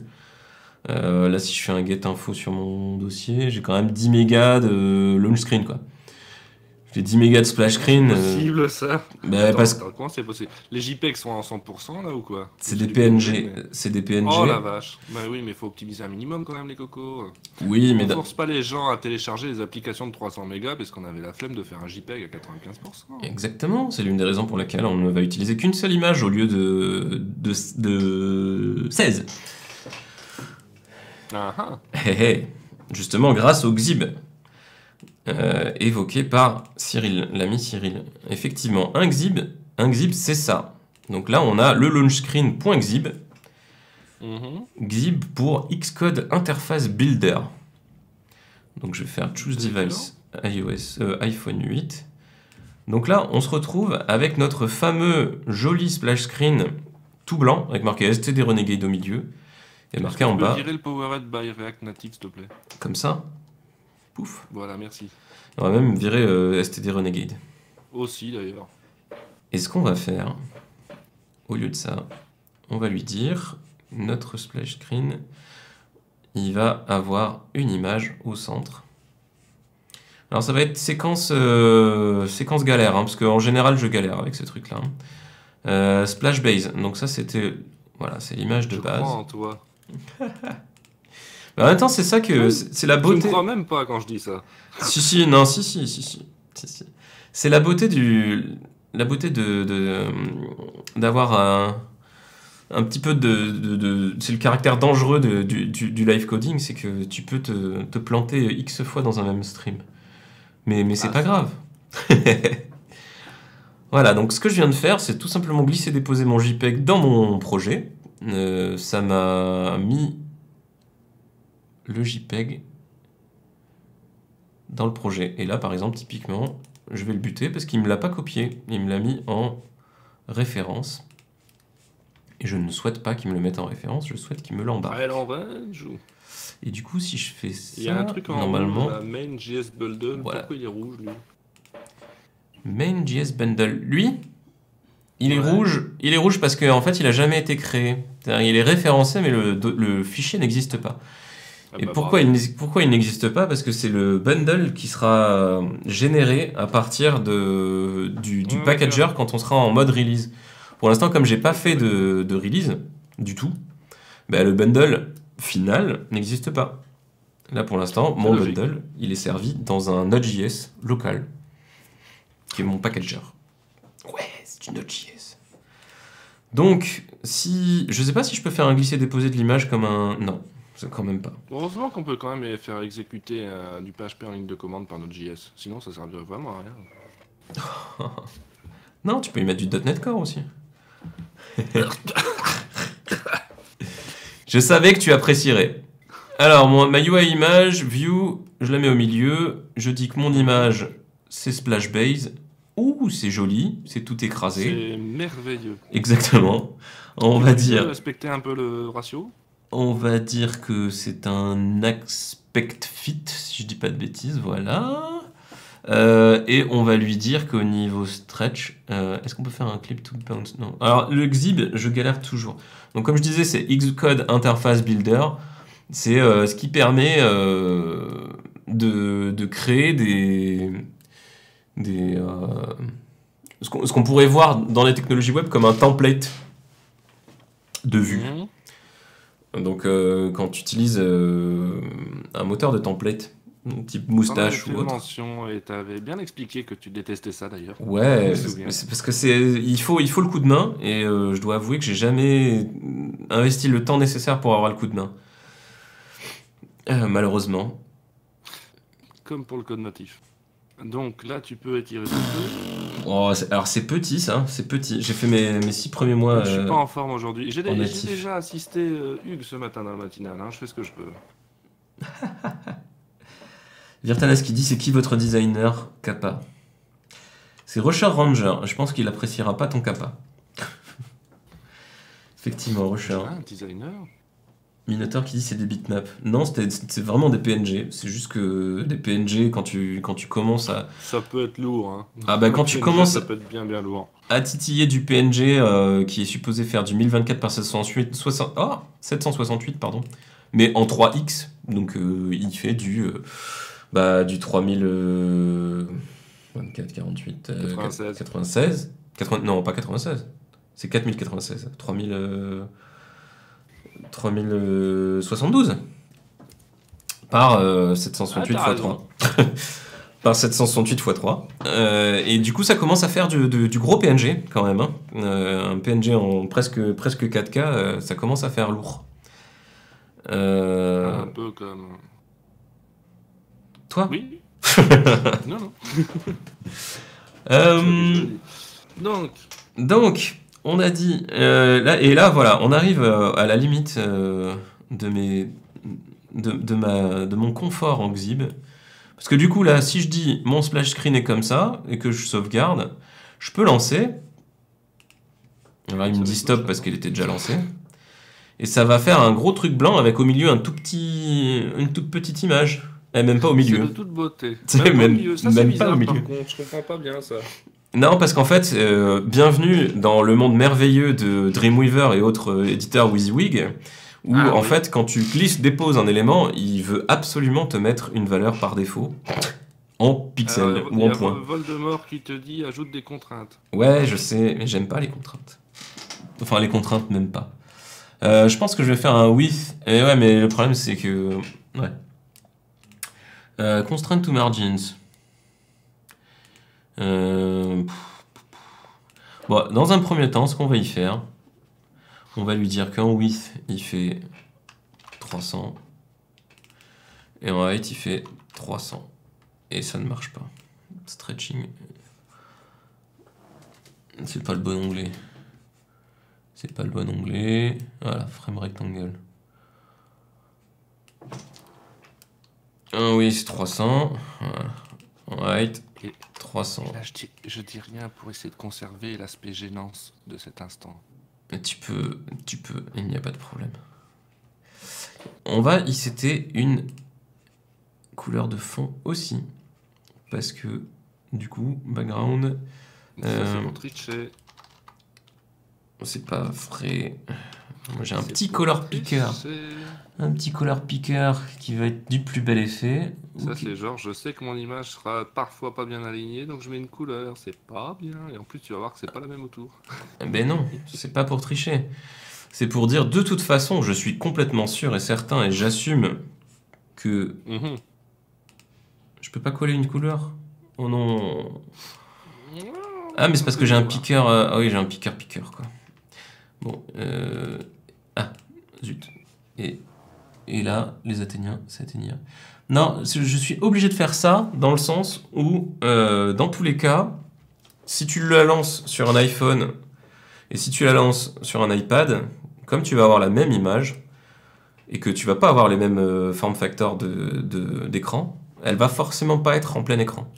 Là, si je fais un get info sur mon dossier, j'ai quand même 10 mégas de launch screen, quoi. J'ai 10 mégas de splash screen. C'est possible, ça. Comment c'est possible? Les JPEG sont en 100% là ou quoi? C'est des PNG. C'est des PNG. Oh la vache. Bah oui, mais il faut optimiser un minimum quand même, les cocos. Oui, mais... On force pas les gens à télécharger les applications de 300 mégas parce qu'on avait la flemme de faire un JPEG à 95%. Exactement. C'est l'une des raisons pour laquelle on ne va utiliser qu'une seule image au lieu de 16. Justement, grâce au XIB. Évoqué par Cyril, l'ami Cyril. Effectivement, un XIB, c'est ça. Donc là, on a le launch screen.xib. Mhm. Xib pour Xcode Interface Builder. Donc je vais faire Choose Device iPhone 8. Donc là, on se retrouve avec notre fameux joli splash screen tout blanc, avec marqué STD Renegade au milieu, et marqué en bas, Tu peux virer le Powered by React Native, s'il te plaît? comme ça. Pouf. Voilà, merci. On va même virer STD Renegade. Aussi, d'ailleurs. Et ce qu'on va faire, au lieu de ça, on va lui dire, notre splash screen, il va avoir une image au centre. Alors ça va être séquence galère, hein, parce qu'en général je galère avec ce truc-là. Splash base, donc ça c'était, voilà, c'est l'image de base. Je crois en toi. En même temps c'est ça que, c'est la Tu beauté. me crois même pas quand je dis ça. Si. C'est la beauté d'avoir un petit peu c'est le caractère dangereux du live coding, c'est que tu peux te planter X fois dans un même stream. Mais c'est pas grave. Voilà, donc ce que je viens de faire, c'est tout simplement glisser-déposer mon JPEG dans mon projet. Ça m'a mis le JPEG dans le projet. Et là, par exemple, typiquement, je vais le buter parce qu'il ne me l'a pas copié. Il me l'a mis en référence. Et je ne souhaite pas qu'il me le mette en référence, je souhaite qu'il me l'embarque. Ouais, l'orange. Et du coup, si je fais ça, Il y a un truc en normalement, rouge, la main.js bundle. Voilà. Pourquoi il est rouge, lui? Main.js bundle, lui, il est Ouais. rouge parce qu'en fait, il a jamais été créé. C'est-à-dire, il est référencé, mais le fichier n'existe pas. Ah Et bah, pourquoi bravo. il n'existe pas? Parce que c'est le bundle qui sera généré à partir du Ouais, packager d'accord. quand on sera en mode release. Pour l'instant, comme j'ai pas fait de release du tout, bah, le bundle final n'existe pas. Là, pour l'instant, mon logique. bundle, il est servi dans un Node.js local, qui est mon packager. Ouais, c'est du Node.js. Donc, je sais pas si je peux faire un glisser-déposer de l'image comme un... Non, c'est quand même pas. Heureusement qu'on peut quand même faire exécuter du PHP en ligne de commande par notre JS. Sinon, ça servirait vraiment à rien. Non, tu peux y mettre du .NET Core aussi. Je savais que tu apprécierais. Alors, ma UI image, view, je la mets au milieu. Je dis que mon image, c'est splash base. Ouh, c'est joli, c'est tout écrasé. C'est merveilleux. Exactement. On va Tu peux dire, respecter un peu le ratio? que c'est un aspect fit, si je dis pas de bêtises, voilà. Et on va lui dire qu'au niveau stretch, est-ce qu'on peut faire un clip to bounce? Non. Alors le Xib, je galère toujours. Donc comme je disais, c'est Xcode Interface Builder. C'est ce qui permet de créer ce qu'on pourrait voir dans les technologies web comme un template de vue. Mhm. Donc quand tu utilises un moteur de template, type T'en avais moustache fait ou autre. mention et t'avais bien expliqué que tu détestais ça d'ailleurs. Ouais, Je me souviens. c'est parce que il faut le coup de main et je dois avouer que j'ai jamais investi le temps nécessaire pour avoir le coup de main. Malheureusement. Comme pour le code natif. Donc là, tu peux étirer tout peu. Oh, alors c'est petit ça, c'est petit. J'ai fait mes 6 premiers mois. Je suis pas en forme aujourd'hui. J'ai en j'ai natif. déjà assisté Hugues ce matin dans le matinal. Hein. Je fais ce que je peux. Virtanas qui dit c'est qui votre designer Kappa? C'est Rusher Ranger. Je pense qu'il appréciera pas ton Kappa. Effectivement, Rusher. Ah, un designer. Minotaur qui dit c'est des bitmaps. Non, c'est vraiment des PNG. C'est juste que des PNG, quand tu commences Ça peut être lourd. Hein. Ah bah quand tu PNG, commences ça peut être bien lourd. à titiller du PNG qui est supposé faire du 1024 par 768, pardon, mais en 3x, donc il fait du 3024, 48, 96. 96, non pas 96, c'est 4096, 3072 par 768 Ah, t'as x 3. Par 768 x 3. Et du coup, ça commence à faire du gros PNG quand même. Hein. Un PNG en presque 4K, ça commence à faire lourd. Un peu comme. Toi Oui. Non, non. Euh, Donc, Donc, On a dit... là, et là, voilà, on arrive à la limite de mon confort en Xib. Parce que du coup, là, si je dis mon splash screen est comme ça, et que je sauvegarde, je peux lancer. Alors, il me dit stop parce qu'il était déjà lancé. Et ça va faire un gros truc blanc avec au milieu une toute petite image. Et même pas au milieu. C'est de toute beauté. C'est Même, même- au milieu. Ça, même c'est pas bizarre, au milieu. par contre. Je comprends pas bien ça. Non, parce qu'en fait, bienvenue dans le monde merveilleux de Dreamweaver et autres éditeurs WYSIWYG, où en fait, quand tu glisses, déposes un élément, il veut absolument te mettre une valeur par défaut, en pixels ou en points. Il y a Voldemort qui te dit ajoute des contraintes. Ouais, je sais, mais j'aime pas les contraintes. Enfin, les contraintes, même pas. Je pense que je vais faire un with, et ouais, mais le problème, c'est que... Ouais. Constraint to margins. Bon, dans un premier temps, ce qu'on va y faire, on va lui dire qu'en width, il fait 300. Et en height, il fait 300. Et ça ne marche pas. Stretching. C'est pas le bon onglet. C'est pas le bon onglet. Voilà, frame rectangle. En width, 300. Voilà. En height, Et 300. là, je dis rien pour essayer de conserver l'aspect gênance de cet instant. Mais tu peux, il n'y a pas de problème. On va y setter une couleur de fond aussi. Parce que, du coup, background, Ça, c'est pour tricher. c'est pas vrai. Moi, j'ai un C'est petit pour color picker. tricher. Un petit color picker qui va être du plus bel effet. Ça, Ok. c'est genre, je sais que mon image sera parfois pas bien alignée, donc je mets une couleur. C'est pas bien. Et en plus, tu vas voir que c'est pas la même autour. Ben non, c'est pas pour tricher. C'est pour dire, de toute façon, je suis complètement sûr et certain et j'assume que Mhm. je peux pas coller une couleur. Oh non. Ah, mais c'est parce que j'ai un piqueur. Ah oui, j'ai un piqueur quoi. Bon. Ah, zut. Et là, les Athéniens s'éteignirent. Non, je suis obligé de faire ça dans le sens où, dans tous les cas, si tu la lances sur un iPhone et si tu la lances sur un iPad, comme tu vas avoir la même image et que tu vas pas avoir les mêmes form factors d'écran, elle va forcément pas être en plein écran.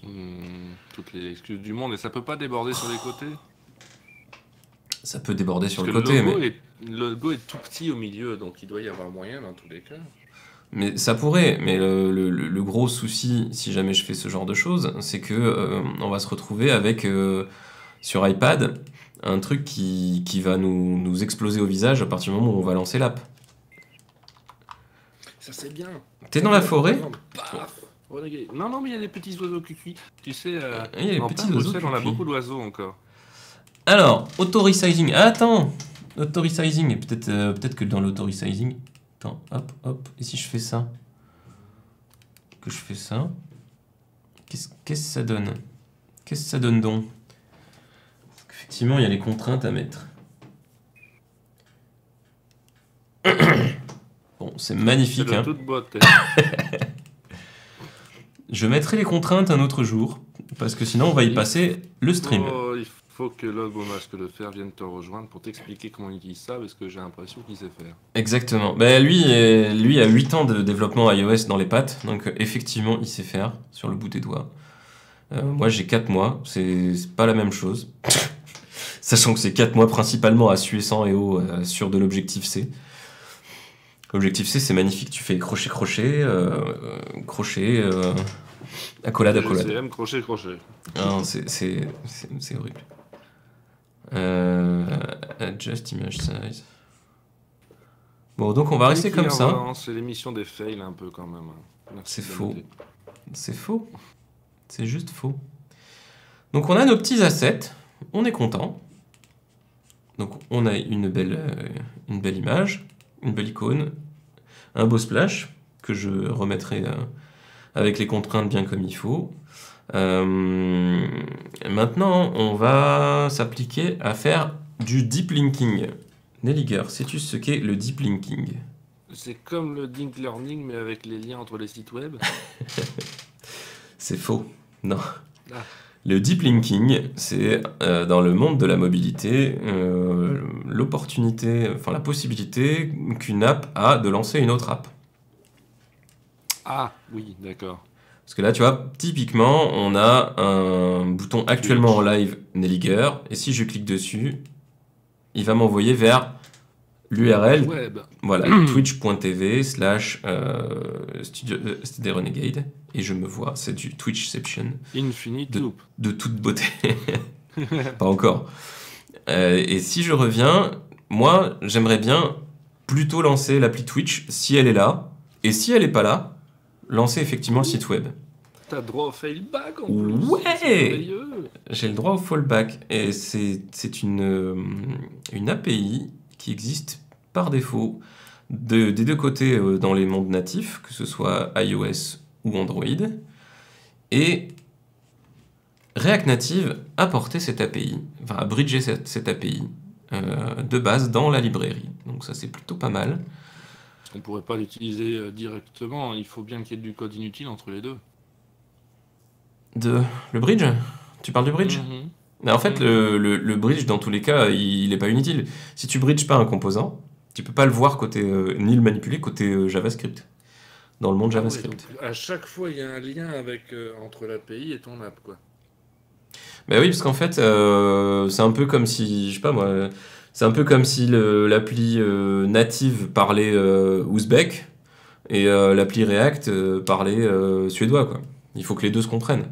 Toutes les excuses du monde, et ça peut pas déborder sur les côtés. Ça peut déborder sur Parce le que côté, le logo est tout petit au milieu, donc il doit y avoir moyen dans tous les cas. mais ça pourrait. Mais le gros souci, si jamais je fais ce genre de choses, c'est que on va se retrouver avec sur iPad un truc qui va nous exploser au visage à partir du moment où on va lancer l'app. Ça c'est bien. T'es dans la forêt? Paf. Non, non, mais il y a des petits oiseaux cucuis. Tu sais, Il y a des en petits plein oiseaux Bruxelles, on a cucuis. beaucoup d'oiseaux encore. Alors, auto-resizing. Ah, attends! Auto-resizing. Peut-être que dans l'auto-resizing. Attends, hop, hop. Et si je fais ça? Que je fais ça? Qu'est-ce que ça donne? Qu'est-ce que ça donne donc? Effectivement, il y a les contraintes à mettre. Bon, c'est magnifique. C'est de Hein. toute beauté. Je mettrai les contraintes un autre jour, parce que sinon on va y passer le stream. Oh, il faut que le beau masque de fer vienne te rejoindre pour t'expliquer comment il utilise ça, parce que j'ai l'impression qu'il sait faire. Exactement. Ben, lui a 8 ans de développement iOS dans les pattes, donc effectivement il sait faire sur le bout des doigts. Moi j'ai 4 mois, c'est pas la même chose. Sachant que c'est 4 mois principalement à suer sang et eau sur de l'Objective-C. L'Objective-C c'est magnifique, tu fais crochet, crochet, accolade. GCM, crochet. Non, c'est horrible. Adjust image size. Bon, donc on va rester comme ça. C'est l'émission des fails un peu quand même. Merci C'est de faux. noter. C'est faux. C'est juste faux. Donc on a nos petits assets. On est content. Donc on a une belle image, une belle icône, un beau splash que je remettrai avec les contraintes bien comme il faut. Maintenant, on va s'appliquer à faire du deep linking. Nelliger, sais-tu ce qu'est le deep linking? C'est comme le deep learning, mais avec les liens entre les sites web. C'est faux. Non. Ah. Le deep linking, c'est dans le monde de la mobilité, l'opportunité, enfin la possibilité qu'une app a de lancer une autre app. Ah, oui, d'accord. Parce que là, tu vois, typiquement, on a un bouton actuellement en live Nelliger, et si je clique dessus, il va m'envoyer vers l'URL, Web. voilà, twitch.tv/Studio Renegade, et je me vois, c'est du Twitchception Infinite Loop. de toute beauté. Pas encore. Et si je reviens, moi, j'aimerais bien plutôt lancer l'appli Twitch si elle est là, et si elle n'est pas là, lancer effectivement le site web. T'as droit au failback en plus. Ouais. C'est merveilleux. J'ai le droit au fallback, et c'est une API qui existe par défaut des deux côtés dans les mondes natifs, que ce soit iOS ou Android. Et React Native a porté cette API, enfin a bridgé cette API de base dans la librairie. Donc ça c'est plutôt pas mal. On pourrait pas l'utiliser directement, il faut bien qu'il y ait du code inutile entre les deux. Le bridge? Tu parles du bridge? Mais en fait, le bridge, dans tous les cas, il n'est pas inutile. Si tu bridges pas un composant, tu peux pas le voir côté, ni le manipuler côté JavaScript, dans le monde JavaScript. Ouais, donc à chaque fois, il y a un lien avec, entre l'API et ton app, quoi. Bah oui, parce qu'en fait, c'est un peu comme si, je sais pas moi, c'est un peu comme si l'appli native parlait ouzbek et l'appli React parlait suédois, quoi. Il faut que les deux se comprennent.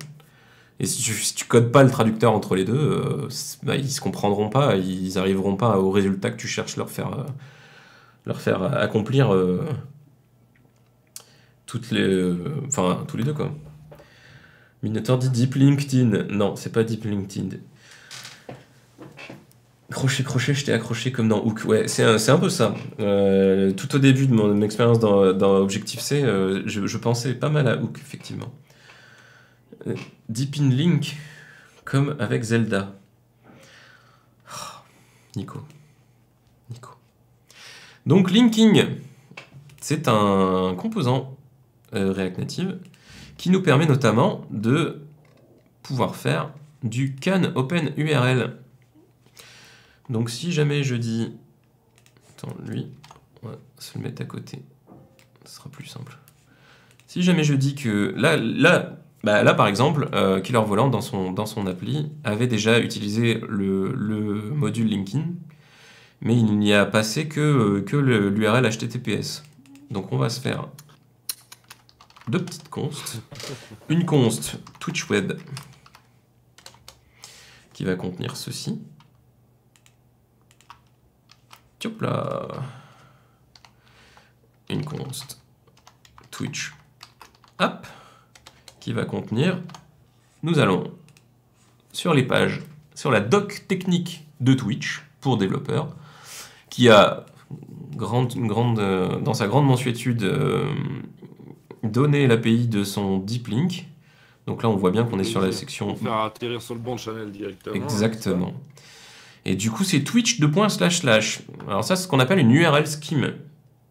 Et si tu codes pas le traducteur entre les deux, bah, ils se comprendront pas, ils arriveront pas au résultat que tu cherches leur faire accomplir tous les deux, quoi. Minotaur dit Deep LinkedIn. Non, c'est pas Deep LinkedIn. Crochet, je t'ai accroché comme dans Hook. Ouais, c'est un peu ça. Tout au début de mon expérience dans Objective-C, je pensais pas mal à Hook, effectivement. Deep in Link, comme avec Zelda. Oh, Nico. Donc, linking, c'est un composant React Native qui nous permet notamment de pouvoir faire du can open URL. Donc si jamais je dis... Attends, lui, on va se le mettre à côté. Ce sera plus simple. Si jamais je dis que... Là par exemple, Killer Volant, dans son appli, avait déjà utilisé le module linking, mais il n'y a passé que l'URL HTTPS. Donc on va se faire deux petites consts. Une const Twitch Web qui va contenir ceci. Hop là. Une const Twitch App qui va contenir. Nous allons sur les pages, sur la doc technique de Twitch pour développeurs, qui a dans sa grande mansuétude donné l'API de son deep link. Donc là, on voit bien qu'on est sur la section. Faire atterrir sur le bon channel directement. Exactement. Et du coup, c'est Twitch . Alors ça, c'est ce qu'on appelle une URL scheme.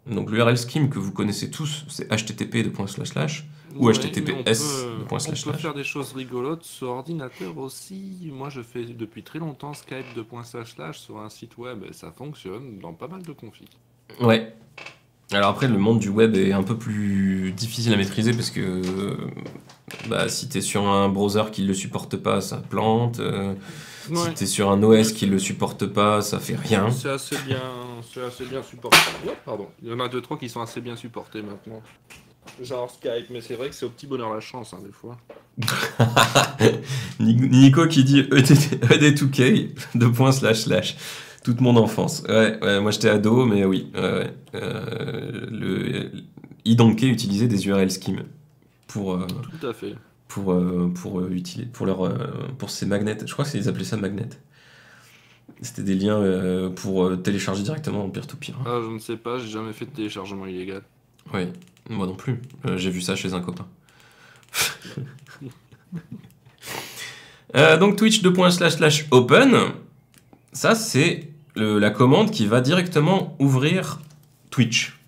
Donc l'URL scheme que vous connaissez tous, c'est http ou https . On peut faire des choses rigolotes sur ordinateur aussi. Moi, je fais depuis très longtemps Skype / sur un site web et ça fonctionne dans pas mal de configs. Ouais. Alors après, le monde du web est un peu plus difficile à maîtriser parce que si t'es sur un browser qui le supporte pas, ça plante. Si t'es sur un OS qui le supporte pas, ça fait rien. C'est assez bien supporté. Oh, pardon. Il y en a 2-3 qui sont assez bien supportés maintenant. Genre Skype, mais c'est vrai que c'est au petit bonheur la chance, des fois. Nico qui dit ED2K, toute mon enfance. Ouais, moi j'étais ado, mais oui. Le iDonkey utilisait des URL schemes pour. Tout à fait. Pour ces magnets. Je crois qu'ils appelaient ça magnets. C'était des liens pour télécharger directement en peer-to-peer. Ah, je ne sais pas, j'ai jamais fait de téléchargement illégal. Oui, moi non plus. J'ai vu ça chez un copain. Donc Twitch //open, ça c'est la commande qui va directement ouvrir Twitch.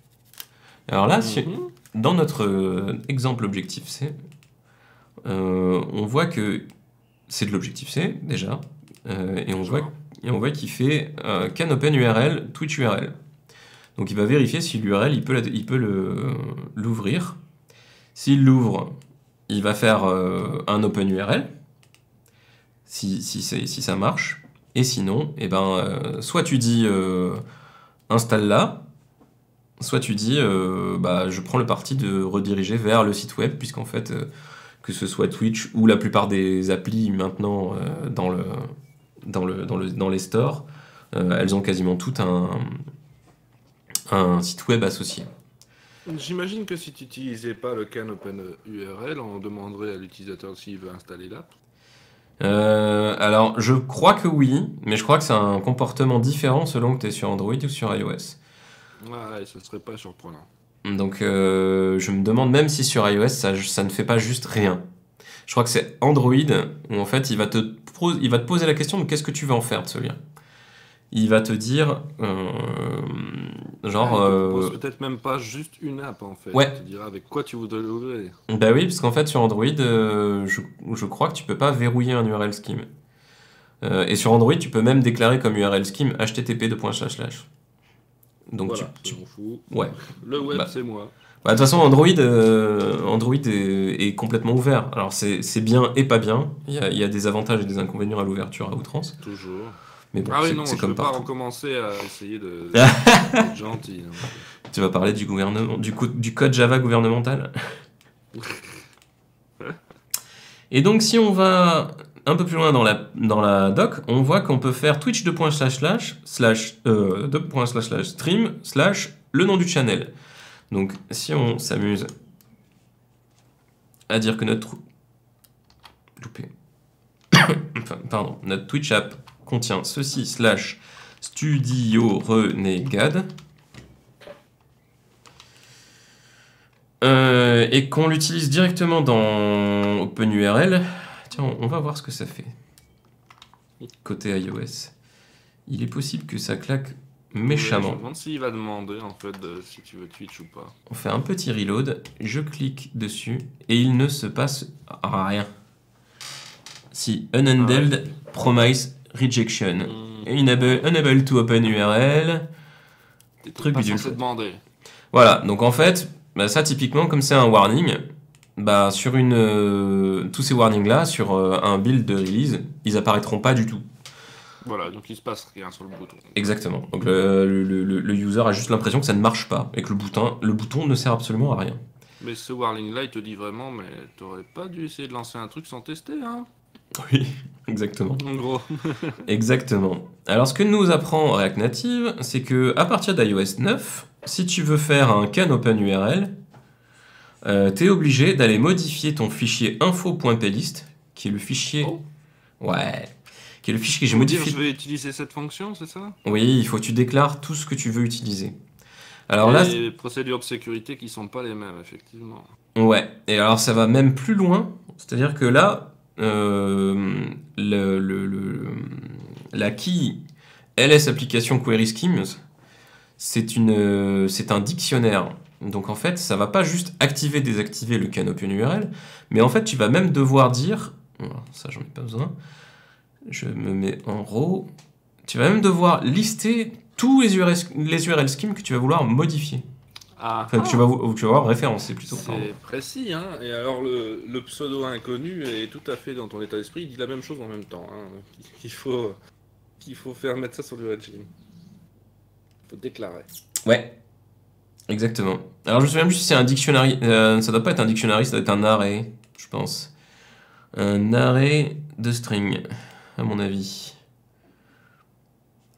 Alors là, dans notre exemple Objective-C, on voit que c'est de l'Objective-C, déjà. Et on voit qu'il fait can open URL, Twitch URL. Donc il va vérifier si l'URL, il peut l'ouvrir. S'il l'ouvre, il va faire un open URL, si ça marche. Et sinon, eh ben, soit tu dis installe là, soit tu dis bah, je prends le parti de rediriger vers le site web, puisqu'en fait, que ce soit Twitch ou la plupart des applis maintenant dans les stores, elles ont quasiment toutes un site web associé. J'imagine que si tu n'utilisais pas le can open URL, on demanderait à l'utilisateur s'il veut installer l'app. Alors, je crois que oui, mais je crois que c'est un comportement différent selon que tu es sur Android ou sur iOS. Ouais, ça serait pas surprenant. Donc, je me demande même si sur iOS, ça ne fait pas juste rien. Je crois que c'est Android où en fait, il va te poser la question de qu'est-ce que tu veux en faire de ce lien. Il va te dire, genre... il te propose peut-être même pas juste une app en fait. Ouais. Il te dira avec quoi tu voudrais l'ouvrir. Bah oui, parce qu'en fait, sur Android, je crois que tu peux pas verrouiller un URL scheme. Et sur Android, tu peux même déclarer comme URL scheme http://. Donc Voilà, je m'en fous. Ouais. Le web, Bah. c'est moi. Bah, de toute façon, Android est complètement ouvert. Alors, c'est bien et pas bien. Il y a des avantages et des inconvénients à l'ouverture à outrance. Toujours. Mais bon, Ah oui, non, c'est je comme peux pas partout. recommencer à essayer d'être gentil. Non. Tu vas parler du code Java gouvernemental. Et donc, si on va un peu plus loin dans la doc, on voit qu'on peut faire twitch stream / le nom du channel. Donc, si on s'amuse à dire que notre notre Twitch app contient ceci / studio renegade et qu'on l'utilise directement dans OpenURL, tiens, on va voir ce que ça fait. Côté iOS. Il est possible que ça claque méchamment. Je me demande s'il va demander en fait si tu veux Twitch ou pas. On fait un petit reload, je clique dessus et il ne se passe rien. Si unhandled promise rejection. Unable to open URL. Truc pas censé demander. Voilà, donc en fait, bah ça typiquement comme c'est un warning, bah sur tous ces warnings là sur un build de release, ils apparaîtront pas du tout. Voilà, donc il se passe rien sur le bouton. Exactement. Donc le user a juste l'impression que ça ne marche pas et que le bouton ne sert absolument à rien. Mais ce warning là, il te dit vraiment, mais t'aurais pas dû essayer de lancer un truc sans tester, hein? Oui, exactement. En gros. Exactement. Alors ce que nous apprend React Native, c'est que à partir d'iOS 9, si tu veux faire un can open URL, t'es obligé d'aller modifier ton fichier info.plist, qui est le fichier... Oh. Ouais. Qui est le fichier que j'ai modifié. Je vais utiliser cette fonction, c'est ça? Oui, il faut que tu déclares tout ce que tu veux utiliser. Alors là, les procédures de sécurité qui sont pas les mêmes, effectivement. Ouais, et alors ça va même plus loin, c'est-à-dire que là, la key LS Application Query Schemes, c'est un dictionnaire. Donc en fait, ça va pas juste activer, désactiver le can open URL, mais en fait, tu vas même devoir dire, ça j'en ai pas besoin, je me mets en raw, tu vas même devoir lister tous les URL schemes que tu vas vouloir modifier. Enfin, que tu vas voir référencer plutôt. C'est précis, hein. Et alors le pseudo inconnu est tout à fait dans ton état d'esprit, il dit la même chose en même temps. Hein. Qu'il faut faire mettre ça sur le régime. Il faut déclarer. Ouais, exactement. Alors je me souviens plus si c'est un dictionary. Ça doit pas être un dictionary, ça doit être un array, je pense. Un array de string, à mon avis.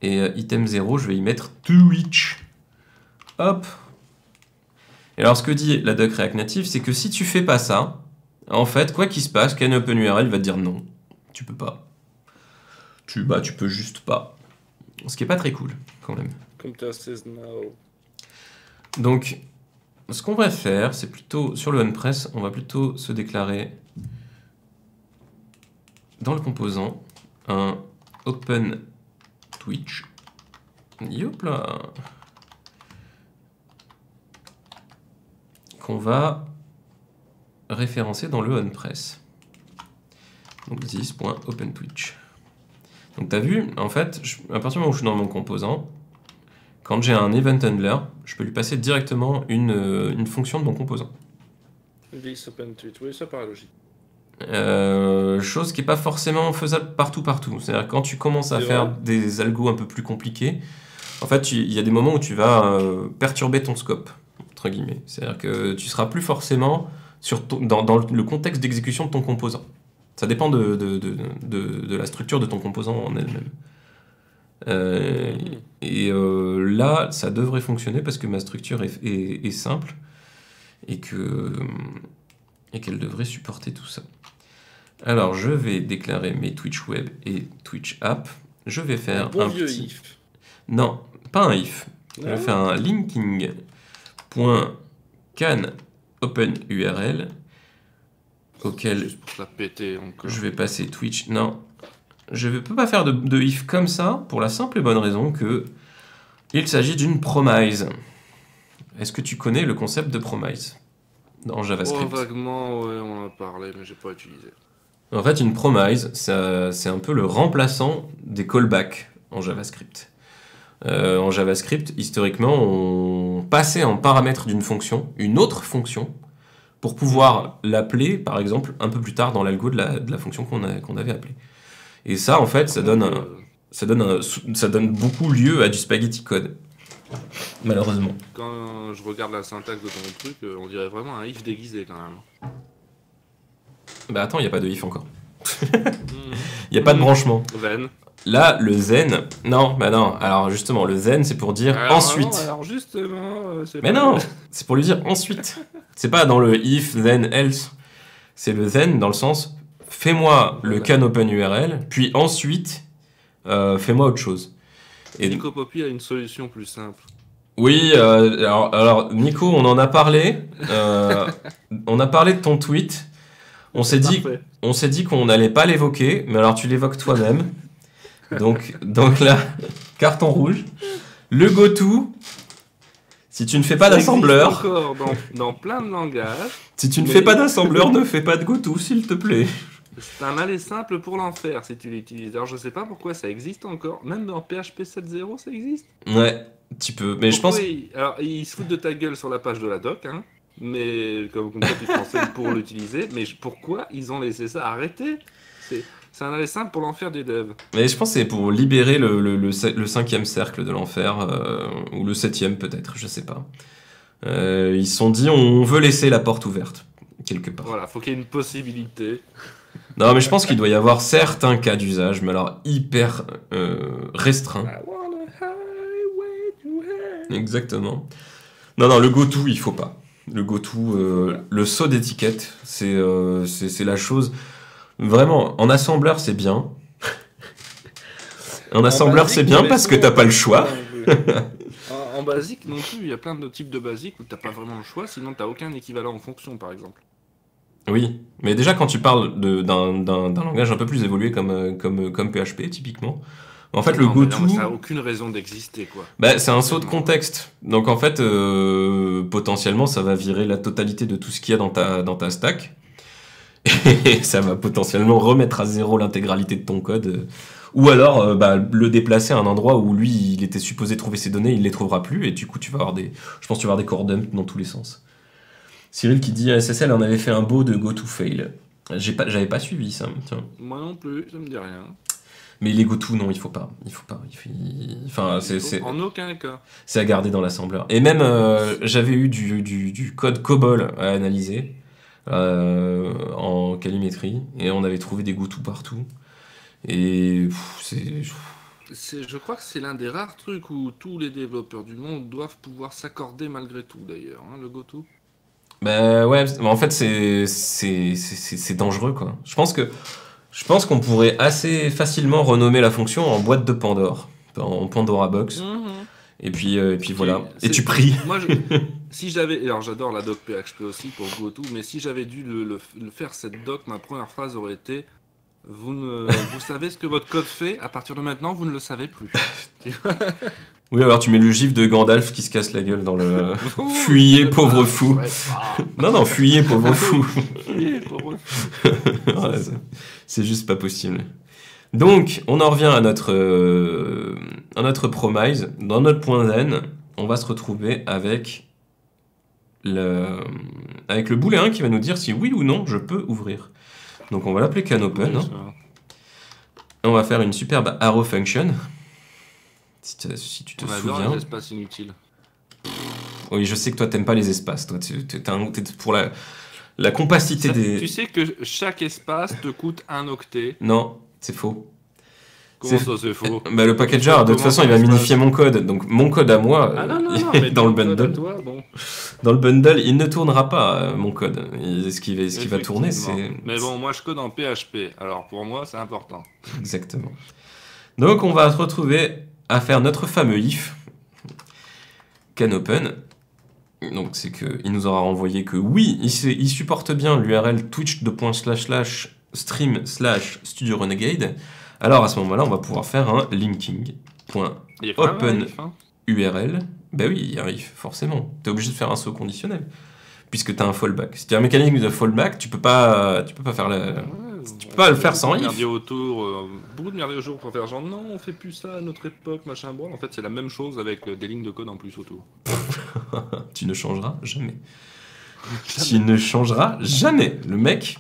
Et item 0, je vais y mettre Twitch. Hop. Et alors, ce que dit la doc React Native, c'est que si tu fais pas ça, en fait, quoi qu'il se passe, can open URL va te dire non, tu peux pas. Tu peux juste pas. Ce qui est pas très cool, quand même. Computer says no. Donc, ce qu'on va faire, c'est plutôt, sur le onPress, on va plutôt se déclarer dans le composant un open Twitch. Hop là. Qu'on va référencer dans le onPress. Donc this.openTwitch. Donc tu as vu, en fait, à partir du moment où je suis dans mon composant, quand j'ai un event handler, je peux lui passer directement une fonction de mon composant. This OpenTwitch, oui, ça paraît logique. Chose qui n'est pas forcément faisable partout. C'est-à-dire quand tu commences à faire des algos un peu plus compliqués, en fait, il y a des moments où tu vas perturber ton scope, entre guillemets. C'est-à-dire que tu seras plus forcément dans le contexte d'exécution de ton composant. Ça dépend de la structure de ton composant en elle-même. Là, ça devrait fonctionner parce que ma structure est simple et qu'elle devrait supporter tout ça. Alors, je vais déclarer mes Twitch Web et Twitch App. Je vais faire un vieux if. Non, pas un if. Je vais faire un linking.can open URL auquel je vais passer Twitch. Non, je ne peux pas faire de if comme ça pour la simple et bonne raison que il s'agit d'une promise. Est-ce que tu connais le concept de promise dans JavaScript? Vaguement, ouais, on en a parlé, mais j'ai pas utilisé. En fait, une promise, c'est un peu le remplaçant des callbacks en JavaScript. En JavaScript, historiquement, on passait en paramètre d'une fonction une autre fonction pour pouvoir l'appeler, par exemple, un peu plus tard dans l'algo de la fonction qu'on avait appelée. Et ça, en fait, ça donne beaucoup lieu à du spaghetti code. Malheureusement. Quand je regarde la syntaxe de ton truc, on dirait vraiment un if déguisé quand même. Bah attends, il n'y a pas de if encore. Il n'y a pas de branchement. Then. Là, le then... Non, bah non. Alors justement, le then, c'est pour dire ensuite. Non, alors justement... Mais non, c'est pour lui dire ensuite. C'est pas dans le if, then, else. C'est le then dans le sens, fais-moi le can open URL, puis ensuite, fais-moi autre chose. Et Nico Poppy a une solution plus simple. Oui, alors Nico, on en a parlé. On a parlé de ton tweet. On s'est dit qu'on n'allait pas l'évoquer, mais alors tu l'évoques toi-même. Donc là, carton rouge. Le goto, si tu ne fais pas d'assembleur... encore dans plein de langages. Si tu ne fais pas d'assembleur, ne fais pas de goto, s'il te plaît. C'est un aller simple pour l'enfer si tu l'utilises. Alors je sais pas pourquoi ça existe encore. Même dans PHP 7.0, ça existe. Ouais, tu peux. Mais pourquoi je pense... Alors ils se foutent de ta gueule sur la page de la doc, hein. Mais comme quoi tu te renseignes pour l'utiliser. Mais pourquoi ils ont laissé ça arrêter? C'est un aller simple pour l'enfer des devs. Mais je pense que c'est pour libérer le 5e cercle de l'enfer, ou le 7e peut-être, je sais pas. Ils se sont dit, on veut laisser la porte ouverte, quelque part. Voilà, faut qu'il y ait une possibilité. Non, mais je pense qu'il doit y avoir certains cas d'usage, mais alors hyper restreints. Exactement. Non, le goto, il faut pas. Le goto, le saut d'étiquette, c'est la chose... Vraiment, en assembleur, c'est bien. En assembleur, c'est bien parce que t'as pas le choix. En basique non plus, il y a plein de types de basique où t'as pas vraiment le choix, sinon t'as aucun équivalent en fonction, par exemple. Oui, mais déjà quand tu parles d'un langage un peu plus évolué comme PHP, typiquement, en fait le goto... Ça n'a aucune raison d'exister, quoi. Bah, c'est un saut de contexte. Donc en fait, potentiellement, ça va virer la totalité de tout ce qu'il y a dans ta stack. Et ça va potentiellement remettre à zéro l'intégralité de ton code. Ou alors le déplacer à un endroit où lui, il était supposé trouver ses données, il les trouvera plus, et du coup, tu vas avoir je pense que tu vas avoir des core dumps dans tous les sens. Cyril qui dit SSL on avait fait un beau de go to fail. J'avais pas suivi ça. Tiens. Moi non plus, ça me dit rien. Mais les go to, non, il faut pas. Enfin, en aucun cas. C'est à garder dans l'assembleur. Et même, j'avais eu du code COBOL à analyser. En calimétrie, et on avait trouvé des go-to partout, et je crois que c'est l'un des rares trucs où tous les développeurs du monde doivent pouvoir s'accorder malgré tout, d'ailleurs, hein, le go-to. Bah ouais, en fait c'est dangereux, quoi. Je pense qu'on pourrait assez facilement renommer la fonction en boîte de Pandore, en Pandora Box. Et puis voilà. Et tu pries. Moi, si j'avais... Alors, j'adore la doc PHP aussi pour GoTo, mais si j'avais dû le faire cette doc, ma première phrase aurait été vous savez ce que votre code fait, à partir de maintenant, vous ne le savez plus. Oui, alors tu mets le gif de Gandalf qui se casse la gueule dans le... Fuyez, pauvre fou. Non, fuyez, pauvre fou. Fuyez, pauvre fou. Ouais, c'est juste pas possible. Donc, on en revient à notre promise. Dans notre point zen, on va se retrouver avec le booléen qui va nous dire si oui ou non je peux ouvrir. Donc, on va l'appeler CanOpen. On va faire une superbe arrow function. Si tu te souviens. Les espaces inutiles. Oui, je sais que toi, t'aimes pas les espaces. Toi, t'es pour la compacité des... Tu sais que chaque espace te coûte 1 octet. Non, c'est faux. Comment ça, c'est faux? Bah, le packager, de toute façon, il va minifier mon code. Donc, mon code à moi, mais dans le bundle. Toi, bon. Dans le bundle, il ne tournera pas, mon code. Ce qui va tourner, c'est... Mais bon, moi, je code en PHP. Alors, pour moi, c'est important. Exactement. Donc, on va se retrouver à faire notre fameux if CanOpen. Donc, c'est qu'il nous aura renvoyé que oui, il supporte bien l'URL twitch.stream/studio renegade. Alors, à ce moment-là, on va pouvoir faire un linking.open URL. Ben oui, il y a un if, forcément. Tu es obligé de faire un saut conditionnel, puisque tu as un fallback. Si tu as un mécanisme de fallback, tu peux pas faire la... Tu peux pas le faire sans if. Beaucoup de merdier autour pour faire genre non, on fait plus ça à notre époque, machin bon. En fait, c'est la même chose avec des lignes de code en plus autour. Tu ne changeras jamais. Tu ne changeras jamais. Le mec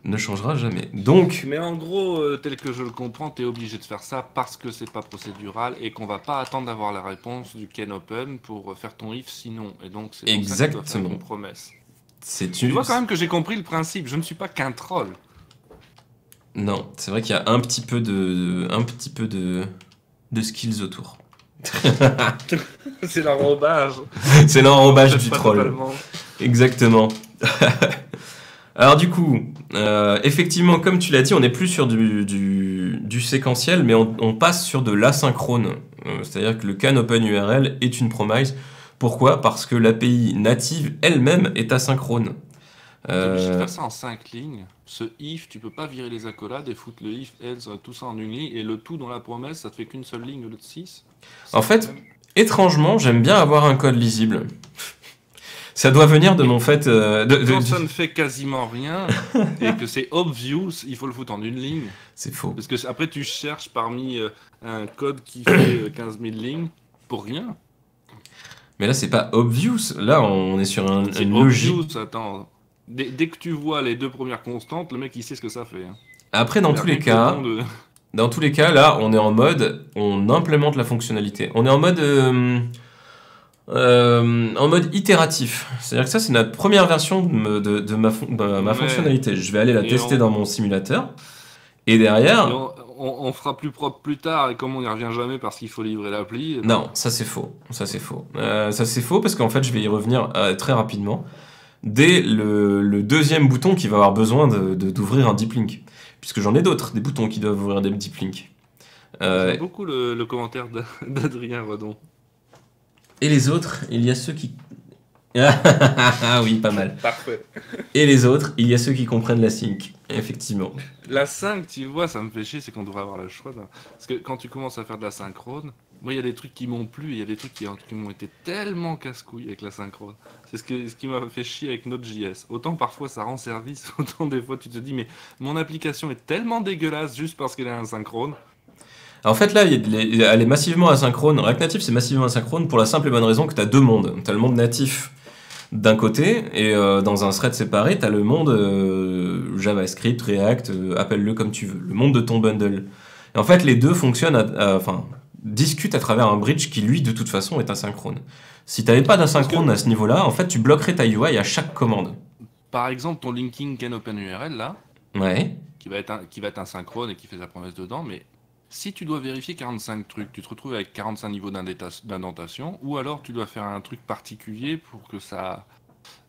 ne changera jamais. Donc. Mais en gros, tel que je le comprends, t'es obligé de faire ça parce que c'est pas procédural et qu'on va pas attendre d'avoir la réponse du CanOpen pour faire ton if sinon. Et donc c'est pour ça que tu dois faire ton promesse. Tu vois quand même que j'ai compris le principe. Je ne suis pas qu'un troll. Non, c'est vrai qu'il y a un petit peu de skills autour. C'est l'enrobage. C'est l'enrobage du troll. Totalement. Exactement. Alors du coup, effectivement, comme tu l'as dit, on n'est plus sur du séquentiel, mais on passe sur de l'asynchrone. C'est-à-dire que le CanOpen URL est une promise. Pourquoi? Parce que l'API native elle-même est asynchrone. Tu es obligé de faire ça en 5 lignes. Ce if, tu peux pas virer les accolades et foutre le if, else, tout ça en une ligne, et le tout dans la promesse, ça te fait qu'une seule ligne au lieu de 6. En fait, étrangement, j'aime bien avoir un code lisible. Ça doit venir de mon fait... Quand ça ne fait quasiment rien, et que c'est obvious, il faut le foutre en une ligne. C'est faux. Parce que après, tu cherches parmi un code qui fait 15 000 lignes pour rien. Mais là, c'est pas obvious. Là, on est sur une logique. Obvious, attends. Dès que tu vois les deux premières constantes, le mec, il sait ce que ça fait. Hein. Après, dans tous les cas, là, on est en mode... On implémente la fonctionnalité. On est en mode itératif. C'est-à-dire que ça, c'est notre première version de ma fonctionnalité. Je vais aller la tester dans mon simulateur. Et derrière... On fera plus propre plus tard, et comme on n'y revient jamais parce qu'il faut livrer l'appli... Non, ça c'est faux. Ça c'est faux parce qu'en fait, je vais y revenir très rapidement. Dès le deuxième bouton qui va avoir besoin d'ouvrir un deep link. Puisque j'en ai d'autres, des boutons qui doivent ouvrir des deep links. J'aime beaucoup le commentaire d'Adrien Redon. Et les autres, il y a ceux qui... Ah oui, pas mal. Parfait. Et les autres, il y a ceux qui comprennent la sync, effectivement. La 5, tu vois, ça me fait chier, c'est qu'on devrait avoir le choix. Parce que quand tu commences à faire de la synchrone, moi, il y a des trucs qui m'ont plu, il y a des trucs qui m'ont été tellement casse-couilles avec la synchrone. C'est ce qui m'a fait chier avec Node.js. Autant parfois ça rend service, autant des fois tu te dis, mais mon application est tellement dégueulasse juste parce qu'elle est asynchrone. En fait, là, elle est massivement asynchrone. React Native, c'est massivement asynchrone pour la simple et bonne raison que tu as deux mondes. Tu as le monde natif d'un côté, et dans un thread séparé, tu as le monde JavaScript, React, appelle-le comme tu veux, le monde de ton bundle. Et en fait, les deux fonctionnent, discutent à travers un bridge qui, lui, de toute façon, est asynchrone. Si tu n'avais pas d'asynchrone à ce niveau-là, en fait, tu bloquerais ta UI à chaque commande. Par exemple, ton linking CanOpen URL, là, ouais. qui va être asynchrone et qui fait sa promesse dedans, mais si tu dois vérifier 45 trucs, tu te retrouves avec 45 niveaux d'indentation, ou alors tu dois faire un truc particulier pour que ça,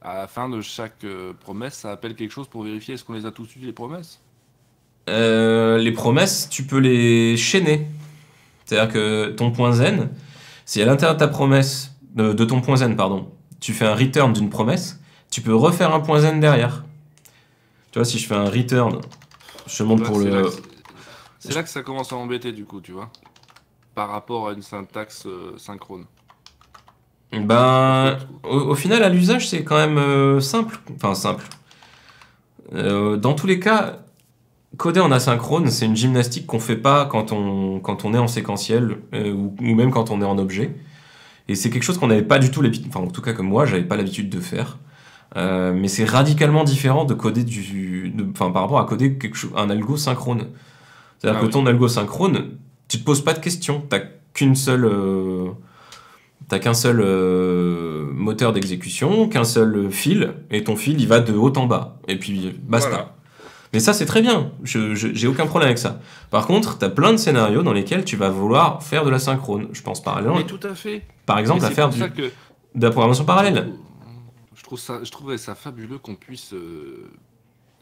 à la fin de chaque promesse, ça appelle quelque chose pour vérifier est-ce qu'on les a tous eu les promesses. Les promesses, tu peux les chaîner. C'est-à-dire que ton point zen, si à l'intérieur de ta promesse, de ton point zen, pardon, tu fais un return d'une promesse, tu peux refaire un point zen derrière. Tu vois, si je fais un return, je te montre pour le... C'est là que ça commence à m'embêter du coup, tu vois. par rapport à une syntaxe synchrone? Ben, au final, à l'usage, c'est quand même simple. Enfin, simple. Dans tous les cas, coder en asynchrone, c'est une gymnastique qu'on fait pas quand on est en séquentiel ou même quand on est en objet. Et c'est quelque chose qu'on n'avait pas du tout l'habitude, enfin en tout cas comme moi, j'avais pas l'habitude de faire. Mais c'est radicalement différent de coder enfin par rapport à coder un algo synchrone. C'est-à-dire que ton algo synchrone, tu te poses pas de questions, t'as qu'un seul moteur d'exécution, qu'un seul fil, et ton fil il va de haut en bas. Et puis basta. Voilà. Mais ça, c'est très bien. J'ai aucun problème avec ça. Par contre, tu as plein de scénarios dans lesquels tu vas vouloir faire de la synchrone. Je pense Mais tout à fait. par exemple Mais à c'est faire pour ça que de la programmation parallèle. je trouvais ça fabuleux qu'on puisse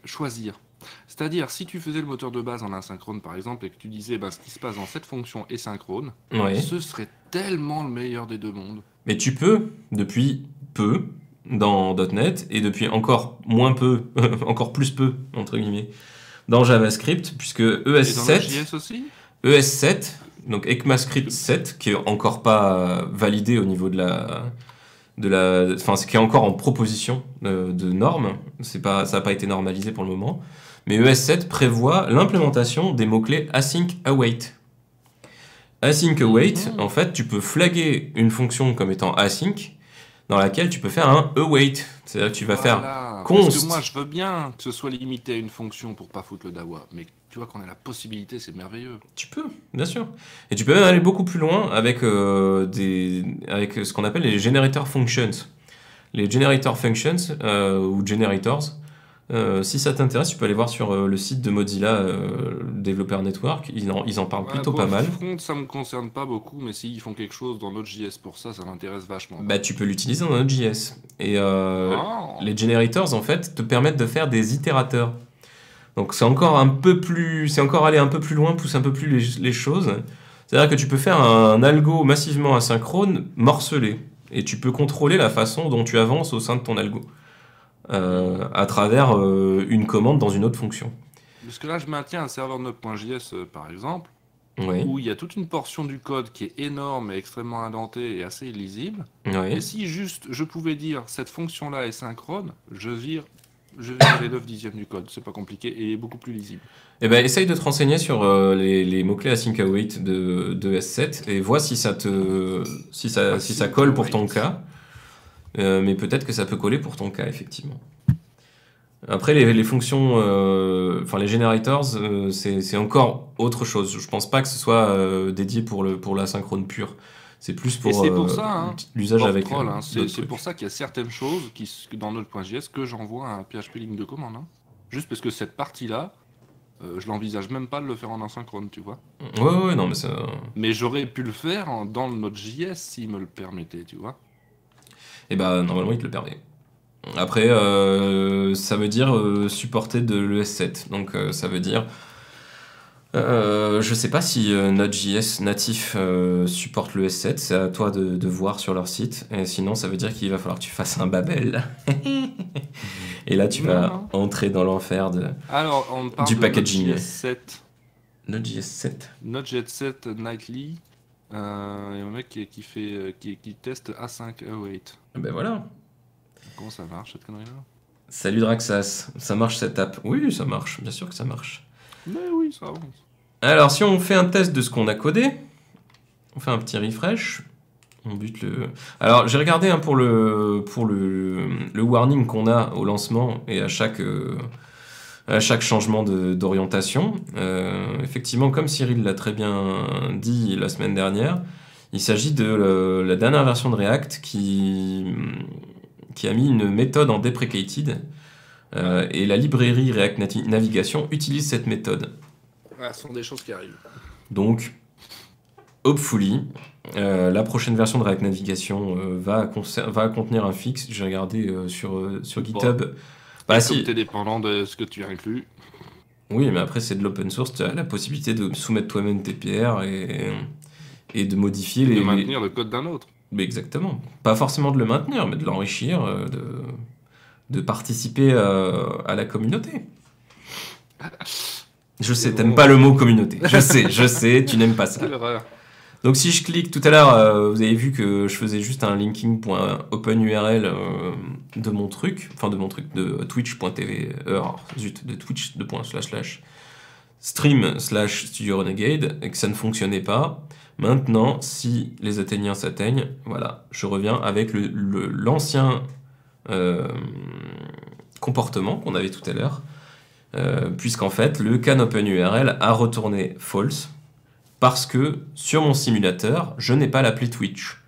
choisir. C'est-à-dire, si tu faisais le moteur de base en asynchrone, par exemple, et que tu disais, ben, ce qui se passe dans cette fonction est synchrone, Ouais. ce serait tellement le meilleur des deux mondes. Mais tu peux, depuis peu, dans .NET, et depuis encore moins peu, encore plus peu, entre guillemets, dans JavaScript, puisque Et dans ES7, Node.js aussi? ES7, donc ECMAScript 7, qui est encore pas validé au niveau enfin, ce qui est encore en proposition de normes, ça n'a pas été normalisé pour le moment, mais ES7 prévoit l'implémentation des mots-clés async await. Async await, en fait, tu peux flaguer une fonction comme étant async, dans laquelle tu peux faire un await. C'est-à-dire que tu vas faire Parce que moi, je veux bien que ce soit limité à une fonction pour pas foutre le dawa, mais tu vois qu'on a la possibilité, c'est merveilleux. Tu peux, bien sûr. Et tu peux même aller beaucoup plus loin avec ce qu'on appelle les generator functions. Les generator functions ou generators, si ça t'intéresse, tu peux aller voir sur le site de Mozilla Developer Network. Ils en parlent plutôt pas mal. Front, ça me concerne pas beaucoup, mais s'ils font quelque chose dans Node.js pour ça, ça m'intéresse vachement. Bah, tu peux l'utiliser dans Node.js. Et les generators, en fait, te permettent de faire des itérateurs. Donc c'est encore aller un peu plus loin, pousser un peu plus les choses. C'est-à-dire que tu peux faire un algo massivement asynchrone morcelé. Et tu peux contrôler la façon dont tu avances au sein de ton algo. À travers une commande dans une autre fonction. Parce que là, je maintiens un serveur Node.js, par exemple, Oui. où il y a toute une portion du code qui est énorme et extrêmement indentée et assez illisible. Oui. Et si juste je pouvais dire cette fonction-là est synchrone, je vire les 9 dixièmes du code. C'est pas compliqué et beaucoup plus lisible. Eh ben, essaye de te renseigner sur les mots-clés async await de S7 et vois si ça colle pour ton cas. Mais peut-être que ça peut coller pour ton cas, effectivement. Après, les fonctions, enfin les generators, c'est encore autre chose. Je pense pas que ce soit dédié pour la synchrone pure. C'est plus pour l'usage avec. C'est pour ça qu'il y a certaines choses dans Node.js que j'envoie à un PHP ligne de commande. Hein. Juste parce que cette partie-là, je l'envisage même pas de le faire en asynchrone, tu vois. Ouais, non, mais ça. Mais j'aurais pu le faire dans le Node.js s'il me le permettait, tu vois. Et bah, normalement, il te le permet. Après, ça veut dire supporter de l'ES7. Donc, ça veut dire. Je sais pas si Node.js natif supporte l'ES7. C'est à toi de voir sur leur site. Et sinon, ça veut dire qu'il va falloir que tu fasses un Babel. Et là, tu vas entrer dans l'enfer Alors, on parle du de packaging. Node.js 7. Node.js 7. Node.js 7 Nightly. Il y a un mec qui teste A5 await. Ben voilà. Comment ça marche cette connerie-là? Salut Draxas, ça marche cette app? Oui, ça marche, bien sûr que ça marche. Mais oui, ça avance. Alors, si on fait un test de ce qu'on a codé, on fait un petit refresh, on bute le... Alors, j'ai regardé pour le warning qu'on a au lancement et à chaque changement d'orientation. Effectivement, comme Cyril l'a très bien dit la semaine dernière, il s'agit de la dernière version de React qui a mis une méthode en deprecated et la librairie React Navigation utilise cette méthode. Ce sont des choses qui arrivent. Donc, hopefully, la prochaine version de React Navigation va contenir un fixe. J'ai regardé sur GitHub. Bah, si t'es dépendant de ce que tu inclus. Oui, mais après, c'est de l'open source. Tu as la possibilité de soumettre toi-même tes PR et de modifier de maintenir le code d'un autre. Mais exactement. Pas forcément de le maintenir, mais de l'enrichir, de participer à la communauté. Je sais, t'aimes pas le mot communauté. Je sais, tu n'aimes pas ça. Quelle erreur. Donc si je clique tout à l'heure, vous avez vu que je faisais juste un linking.openurl de mon truc, enfin de mon truc de twitch.tv, de twitch stream/Studio Renegade et que ça ne fonctionnait pas. Maintenant, si les Athéniens s'atteignent, voilà, je reviens avec l'ancien comportement qu'on avait tout à l'heure, puisqu'en fait, le can OpenURL a retourné false parce que sur mon simulateur, je n'ai pas l'appli Twitch.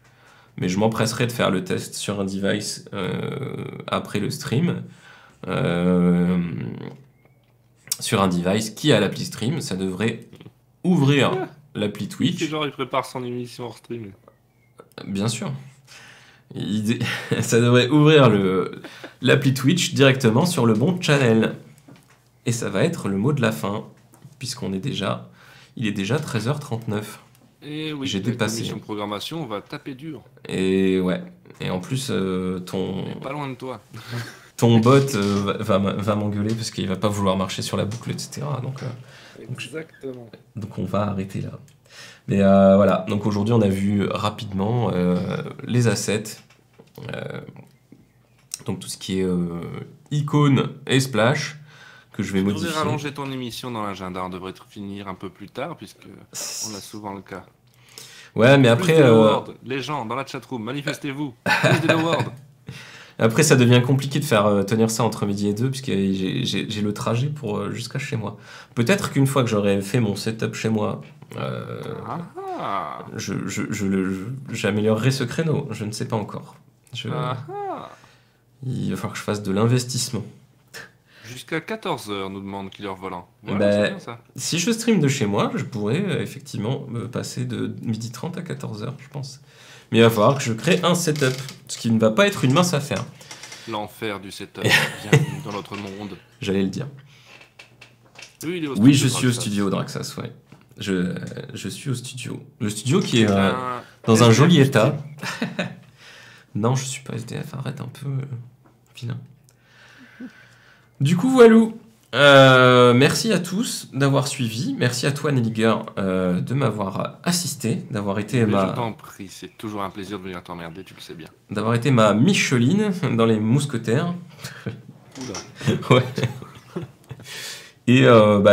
Mais je m'empresserai de faire le test sur un device après le stream. Sur un device qui a l'appli stream, ça devrait ouvrir l'appli Twitch. C'est genre, il prépare son émission hors stream. Bien sûr. Ça devrait ouvrir l'appli Twitch directement sur le bon channel. Et ça va être le mot de la fin, puisqu'il est déjà 13h39. Et oui, j'ai dépassé. Commission programmation, on va taper dur. Et ouais. Et en plus, pas loin de toi. Ton bot va m'engueuler parce qu'il va pas vouloir marcher sur la boucle, etc. Exactement. Donc on va arrêter là. Mais voilà, donc aujourd'hui on a vu rapidement les assets, donc tout ce qui est icône et splash que je vais modifier. Tu devrais rallonger ton émission dans l'agenda, on devrait finir un peu plus tard puisque on a souvent le cas. Ouais, mais après... les gens dans la chatroom, manifestez-vous, plus des awards. Après, ça devient compliqué de faire tenir ça entre midi et 2, puisque j'ai le trajet pour jusqu'à chez moi. Peut-être qu'une fois que j'aurai fait mon setup chez moi, j'améliorerai ce créneau. Je ne sais pas encore. Il va falloir que je fasse de l'investissement. Jusqu'à 14h, nous demande Killer Volant. Voilà, c'est bien, ça. Si je stream de chez moi, je pourrais effectivement me passer de 12h30 à 14h, je pense. Mais il va falloir que je crée un setup, ce qui ne va pas être une mince affaire. L'enfer du setup, bienvenue dans notre monde. J'allais le dire. Oui, je suis au studio Draxas, ouais. Je suis au studio. Le studio qui est dans un joli état. Non, je suis pas SDF, arrête un peu, vilain. Du coup, voilà. Merci à tous d'avoir suivi. Merci à toi, Nelliger, de m'avoir assisté, d'avoir été Je t'en prie, c'est toujours un plaisir de venir t'emmerder, tu le sais bien. D'avoir été ma Micheline dans les mousquetaires. Oula. Ouais. Et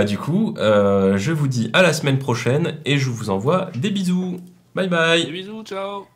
du coup, je vous dis à la semaine prochaine et je vous envoie des bisous. Bye bye. Des bisous, ciao.